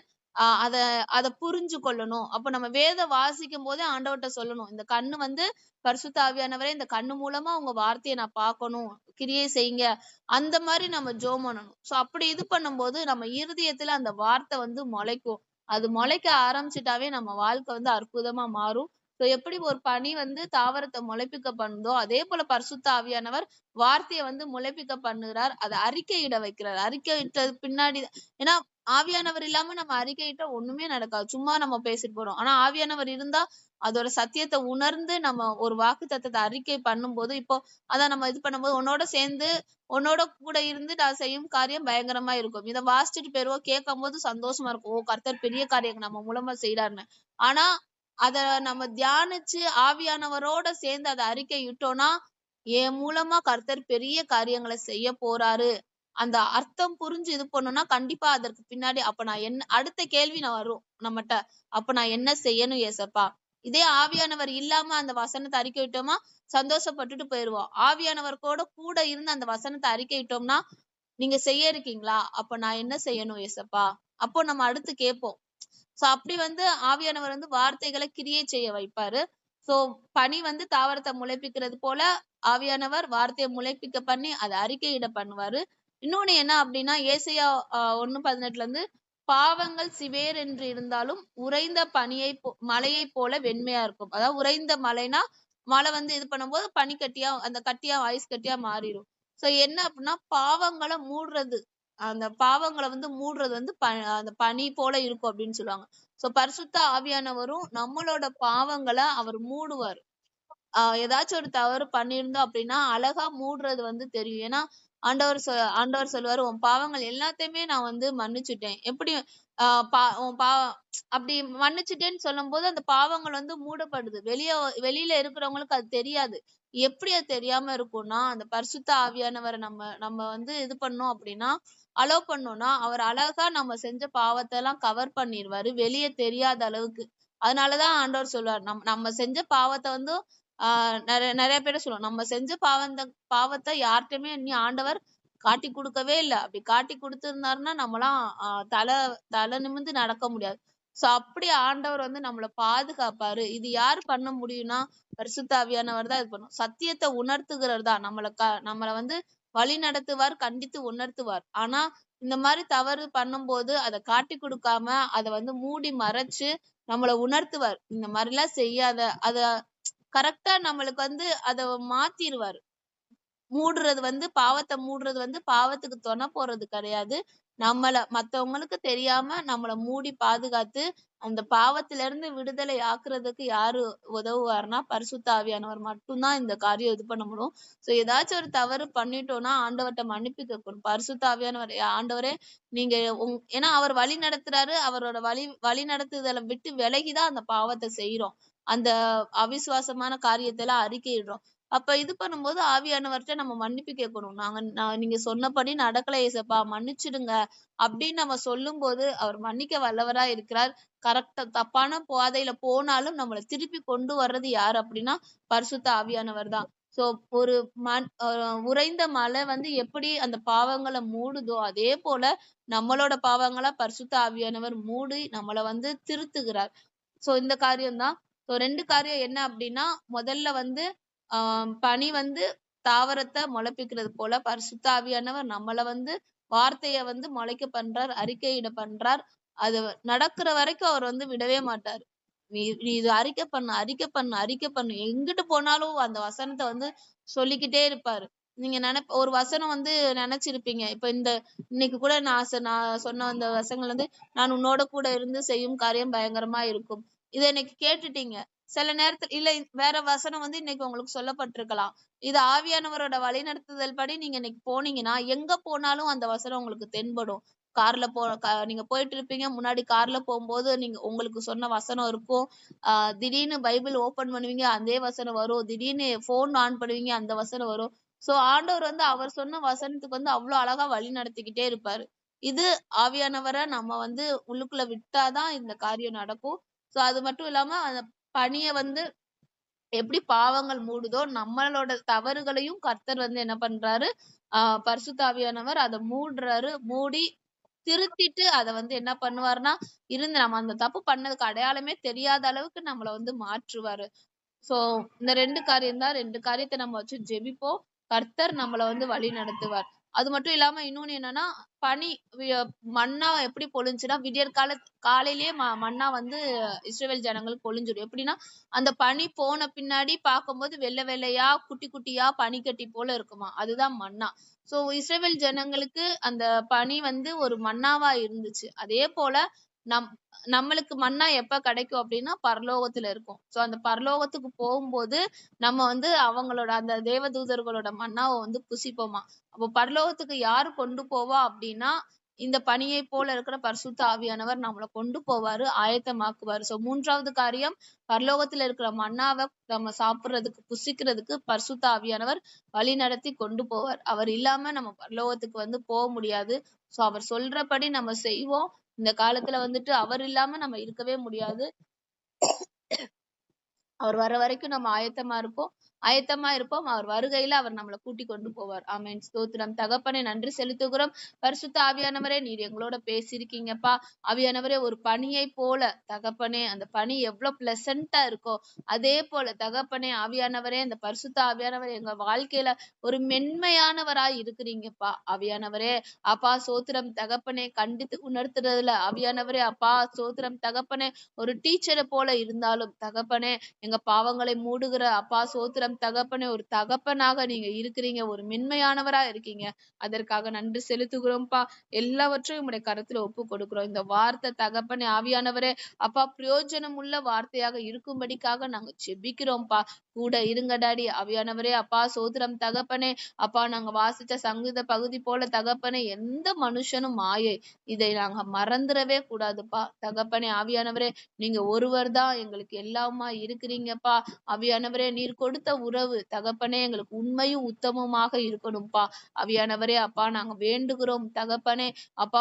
அத அத புரிஞ்சு கொள்ளணும். அப்ப நம்ம வேதம் வாசிக்கும் போதே ஆண்டவர்கிட்ட சொல்லணும், இந்த கண்ணு வந்து பரிசுத்த ஆவியானவரே இந்த கண்ணு மூலமா உங்க வார்த்தையை நான் பார்க்கணும், கிரியை செய்யுங்க. அந்த மாதிரி நம்ம ஜெபம் பண்ணணும். சோ அப்படி இது பண்ணும்போது நம்ம இருதயத்துல அந்த வார்த்தை வந்து முளைக்கும். அது முளைக்க ஆரம்பிச்சுட்டாவே நம்ம வாழ்க்கை வந்து அற்புதமா மாறும். சோ எப்படி ஒரு பனி வந்து தாவரத்தை முளைப்பிக்க பண்ணுதோ அதே போல பரிசுத்த ஆவியானவர் வார்த்தையை வந்து முளைப்பிக்க பண்ணுகிறார். அதை அறிக்கையிட வைக்கிறார். அறிக்கையிட்டது பின்னாடி ஏன்னா ஆவியானவர் இல்லாம நம்ம அறிக்கையிட்ட ஒண்ணுமே நடக்காது. சும்மா நம்ம பேசிட்டு போறோம். ஆனா ஆவியானவர் இருந்தா அதோட சத்தியத்தை உணர்ந்து நம்ம ஒரு வாக்கு தத்தத்தை அறிக்கை பண்ணும்போது இப்போ அதான் நம்ம இது பண்ணும்போது உன்னோட கூட இருந்து நான் செய்யும் காரியம் பயங்கரமா இருக்கும். இதை வாசிச்சுட்டு போயிருவோம், கேட்கும் போது சந்தோஷமா இருக்கும். ஓ கர்த்தர் பெரிய காரியம் நம்ம மூலமா செய்யறாருன்னு. ஆனா அத நம்ம தியானிச்சு ஆவியானவரோட சேர்ந்து அதை அறிக்கை இட்டோம்னா என் மூலமா கர்த்தர் பெரிய காரியங்களை செய்ய போறாரு. அந்த அர்த்தம் புரிஞ்சு இது பண்ணணும்னா கண்டிப்பா அதற்கு பின்னாடி அப்ப நான் என்ன அடுத்த கேள்வி நான் வரும் நம்மகிட்ட, அப்ப நான் என்ன செய்யணும் ஏசப்பா? இதே ஆவியானவர் இல்லாம அந்த வசனத்தை அறிக்கை விட்டோமா சந்தோஷப்பட்டுட்டு போயிருவோம். ஆவியானவர் கூட இருந்து அந்த வசனத்தை அறிக்கை விட்டோம்னா நீங்க செய்ய இருக்கீங்களா, அப்ப நான் என்ன செய்யணும் ஏசப்பா? அப்போ நம்ம அடுத்து கேட்போம். சோ அப்படி வந்து ஆவியானவர் வந்து வார்த்தைகளை கிரியை செய்ய வைப்பாரு. சோ பனி வந்து தாவரத்தை முளைப்பிக்கிறது போல ஆவியானவர் வார்த்தையை முளைப்பிக்க பண்ணி அதை அறிக்கையிட பண்ணுவாரு. இன்னொன்னு என்ன அப்படின்னா ஏசாயா 1:18 இருந்து பாவங்கள் சிவேர் என்று இருந்தாலும் உறைந்த மலையை போல வெண்மையா இருக்கும். அதாவது உறைந்த மலைனா மழை வந்து இது பண்ணும்போது பனிக்கட்டியா அந்த கட்டியா ஐஸ் கட்டியா மாறிடும். சோ என்ன அப்படின்னா பாவங்களை மூடுறது, அந்த பாவங்களை வந்து மூடுறது வந்து அந்த பனி போல இருக்கும் அப்படின்னு சொல்லுவாங்க. சோ பரிசுத்த ஆவியானவரும் நம்மளோட பாவங்களை அவர் மூடுவார். ஏதாச்சும் ஒரு தவறு பண்ணியிருந்தோம் அப்படின்னா அழகா மூடுறது வந்து தெரியும். ஏன்னா ஆண்டவர் சொல்லுவாரு, உன் பாவங்கள் எல்லாத்தையுமே நான் வந்து மன்னிச்சுட்டேன். எப்படி உன் அப்படி மன்னிச்சுட்டேன்னு சொல்லும் போது அந்த பாவங்கள் வந்து மூடப்படுது. வெளியில இருக்கிறவங்களுக்கு அது தெரியாது. எப்படி அது தெரியாம இருக்கும்னா அந்த பரிசுத்த ஆவியானவரை நம்ம வந்து இது பண்ணோம் அப்படின்னா அலோவ் பண்ணோம்னா அவர் அழகா நம்ம செஞ்ச பாவத்தை எல்லாம் கவர் பண்ணிடுவாரு வெளியே தெரியாத அளவுக்கு. அதனாலதான் ஆண்டவர் சொல்லுவார், நம்ம செஞ்ச பாவத்தை வந்து நிறைய பேரை சொல்லுவோம், நம்ம செஞ்ச பாவத்தை யார்கிட்டயுமே இனி ஆண்டவர் காட்டி கொடுக்கவே இல்லை. அப்படி காட்டி கொடுத்திருந்தாருன்னா நம்மளாம் தலை நிமிர்ந்து நடக்க முடியாது. சோ அப்படி ஆண்டவர் வந்து நம்மளை பாதுகாப்பாரு. இது யாரு பண்ண முடியும்னா பரிசுத்த ஆவியானவர் தான் இது பண்ணும். சத்தியத்தை உணர்த்துகிறவர் தான் நம்மளை வந்து வழி நடத்துவார், கண்டித்து உணர்த்துவார். ஆனா இந்த மாதிரி தவறு பண்ணும்போது அதை காட்டி கொடுக்காம அதை வந்து மூடி மறைச்சு நம்மளை உணர்த்துவார், இந்த மாதிரி எல்லாம் செய்யாத, அத கரெக்டா நம்மளுக்கு அத மாத்திருவாரு. பாவத்தை மூடுறது பாவத்துக்கு துணை போறது கிடையாது. மத்தவங்களுக்கு தெரியாம நம்மள மூடி பாதுகாத்து அந்த பாவத்தில இருந்து விடுதலை ஆக்குறதுக்கு யாரு உதவுவார்னா பரிசுத்த ஆவியானவர் மட்டும்தான் இந்த காரியம் இது பண்ண முடியும். சோ ஏதாச்சும் ஒரு தவறு பண்ணிட்டோம்னா ஆண்டவர்ட்ட மன்னிப்பு கேட்கணும். பரிசுத்த ஆவியானவர், ஆண்டவரே நீங்க ஏன்னா அவர் வழி நடத்துறாரு. அவரோட வழி நடத்துதலை விட்டு விலகிதான் அந்த பாவத்தை செய்யறோம். அந்த அவிசுவாசமான காரியத்தை எல்லாம் அறிக்கையிடுறோம். அப்ப இது பண்ணும்போது ஆவியானவர்ட்ட நம்ம மன்னிப்பு கேட்கணும். நீங்க சொன்னபடி நடக்கல ஏசப்பா, மன்னிச்சிடுங்க அப்படின்னு நம்ம சொல்லும் போது அவர் மன்னிக்க வல்லவரா இருக்கிறார். கரெக்டா தப்பான பாதையில போனாலும் நம்மளை திருப்பி கொண்டு வர்றது யாரு அப்படின்னா பரிசுத்த ஆவியானவர் தான். சோ ஒரு உறைந்த மலை எப்படி அந்த பாவங்களை மூடுதோ அதே போல நம்மளோட பாவங்களா பரிசுத்த ஆவியானவர் மூடி நம்மளை திருத்துகிறார். சோ இந்த காரியம் தான். சோ 2 காரியம் என்ன அப்படின்னா, முதல்ல பனி தாவரத்தை முளைப்பிக்கிறது போல பரிசுத்த ஆவியானவர் நம்மள வார்த்தைய முளைக்க பண்றார், அறிக்கையிட பண்றார். அது நடக்கிற வரைக்கும் அவர் விடவே மாட்டார். நீ இது அறிக்கை பண்ணு எங்கிட்டு போனாலும் அந்த வசனத்தை சொல்லிக்கிட்டே இருப்பாரு. நீங்க ஒரு வசனம் நினைச்சிருப்பீங்க. இப்ப இன்னைக்கு கூட நான் சொன்ன அந்த வசனங்கள் நான் உன்னோட கூட இருந்து செய்யும் காரியம் பயங்கரமா இருக்கும். இதை இன்னைக்கு கேட்டுட்டீங்க. சில நேரத்துல இல்ல வேற வசனம் இன்னைக்கு உங்களுக்கு சொல்லப்பட்டிருக்கலாம். இது ஆவியானவரோட வழிநடத்துதல் படி நீங்க இன்னைக்கு போனீங்கன்னா எங்க போனாலும் அந்த வசனம் உங்களுக்கு தென்படும். நீங்க போயிட்டு இருப்பீங்க, முன்னாடி கார்ல போகும்போது உங்களுக்கு சொன்ன வசனம் இருக்கும். திடீர்னு பைபிள் ஓபன் பண்ணுவீங்க, அதே வசனம் வரும். திடீர்னு போன் ஆன் பண்ணுவீங்க, அந்த வசனம் வரும். சோ ஆண்டவர் அவர் சொன்ன வசனத்துக்கு அவ்வளவு அழகா வழி நடத்திக்கிட்டே இருப்பாரு. இது ஆவியானவரை நம்ம உள்ளுக்குள்ள விட்டாதான் இந்த காரியம் நடக்கும். சோ அது மட்டும் இல்லாம அந்த பனிய எப்படி பாவங்கள் மூடுதோ நம்மளோட தவறுகளையும் கர்த்தர் என்ன பண்றாரு, பரிசுத்த ஆவியானவர் அதை மூடுறாரு. மூடி திருத்திட்டு அதை என்ன பண்ணுவாருன்னா நம்ம அந்த தப்பு பண்ணதுக்கு அடையாளமே தெரியாத அளவுக்கு நம்மள மாற்றுவாரு. சோ இந்த 2 காரியம் தான். 2 காரியத்தை நம்ம வச்சு ஜெபிப்போம். கர்த்தர் நம்மள வழி நடத்துவார். அது மட்டும் இல்லாம இன்னொன்னு என்னன்னா, பனி மன்னா எப்படி பொழிஞ்சுன்னா காலையிலேயே மன்னா இஸ்ரவேல் ஜனங்களுக்கு பொழிஞ்சிடும். எப்படின்னா அந்த பனி போன பின்னாடி பார்க்கும்போது வெள்ளை வெள்ளையா குட்டி குட்டியா பனிக்கட்டி போல இருக்குமா, அதுதான் மன்னா. சோ இஸ்ரவேல் ஜனங்களுக்கு அந்த பனி ஒரு மன்னாவா இருந்துச்சு. அதே போல நம்மளுக்கு மன்னா எப்ப கிடைக்கும் அப்படின்னா பரலோகத்துல இருக்கும். சோ அந்த பரலோகத்துக்கு போகும்போது நம்ம அவங்களோட அந்த தேவதூதர்களோட மன்னாவை புசிப்போமா. அப்போ பரலோகத்துக்கு யாரு கொண்டு போவா அப்படின்னா இந்த பனியை போல இருக்கிற பரிசுத்த ஆவியானவர் நம்மளை கொண்டு போவாரு, ஆயத்தமாக்குவாரு. சோ 3வது காரியம், பரலோகத்துல இருக்கிற மன்னாவை நம்ம சாப்பிடுறதுக்கு புசிக்கிறதுக்கு பரிசுத்த ஆவியானவர் வழி நடத்தி கொண்டு போவார். அவர் இல்லாம நம்ம பரலோகத்துக்கு போக முடியாது. சோ அவர் சொல்றபடி நம்ம செய்வோம். இந்த காலத்துல அவர் இல்லாம நம்ம இருக்கவே முடியாது. அவர் வர வரைக்கும் நம்ம ஆயத்தமா இருப்போம். அவர் வருகையில அவர் நம்மளை கூட்டி கொண்டு போவார். ஆமென். ஸ்தோத்திரம். தகப்பனே நன்றி செலுத்துகிறோம். பரிசுத்த ஆவியானவரே நீர் எங்களோட பேசியிருக்கீங்கப்பா. ஆவியானவரே ஒரு பனியை போல தகப்பனே, அந்த பனி எவ்வளவு பிளசண்டா இருக்கோ அதே போல தகப்பனே ஆவியானவரே, அந்த பரிசுத்த ஆவியானவர் எங்க வாழ்க்கையில ஒரு மென்மையானவராய் இருக்கிறீங்கப்பா. ஆவியானவரே அப்பா சோத்திரம் தகப்பனே, கண்டித்து உணர்த்துறதுல ஆவியானவரே அப்பா சோத்திரம் தகப்பனே, ஒரு டீச்சரை போல இருந்தாலும் தகப்பனே எங்க பாவங்களை மூடுகிற அப்பா சோத்திரம் தகப்பனே, ஒரு தகப்பனாக நீங்க இருக்கிறீங்க, ஒரு மென்மையானவரா இருக்கீங்க. அதற்காக நன்றி செலுத்துகிறோம்ப்பா. எல்லாவற்றையும் உம்முடைய கரத்துல ஒப்பு கொடுக்கிறோம். இந்த வார்த்தை தகப்பனே ஆவியானவரே அப்பா பிரயோஜனம் உள்ள வார்த்தையாக இருக்கும்படிக்காக நாங்க ஜெபிக்கிறோம்ப்பா. கூட இருங்க டாடி. ஆவியானவரே அப்பா சோத்திரம் தகப்பனே அப்பா, நாங்க வாசிச்ச சங்கீத பகுதி போல தகப்பனே எந்த மனுஷனும் மாயை, இதை நாங்க மறந்துடவே கூடாதுப்பா. தகப்பனே ஆவியானவரே நீங்க ஒருவர் தான் எங்களுக்கு எல்லாமா இருக்கிறீங்கப்பா. ஆவியானவரே நீர் கொடுத்த உறவு தகப்பனே எங்களுக்கு உண்மையும் உத்தமமாக இருக்கணும்ப்பா. ஆவியானவரே அப்பா நாங்க வேண்டுகிறோம் தகப்பனே அப்பா,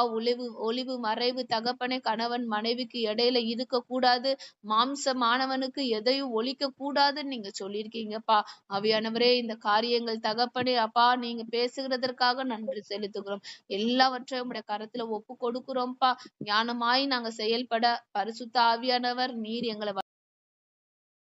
ஒளிவு மறைவு தகப்பனே கணவன் மனைவிக்கு இடையில இருக்க கூடாது, மாம்சமானவனுக்கு எதையும் ஒழிக்க கூடாதுன்னு நீங்க சொல்லியிருக்கீங்கப்பா. ஆவியானவரே இந்த காரியங்கள் தகப்பனே அப்பா நீங்க பேசுகிறதற்காக நன்றி செலுத்துகிறோம். எல்லாவற்றையும் உடைய கரத்துல ஒப்பு கொடுக்கிறோம்ப்பா. ஞானமாய் நாங்க செயல்பட பரிசுத்த ஆவியானவர் நீர் எங்களை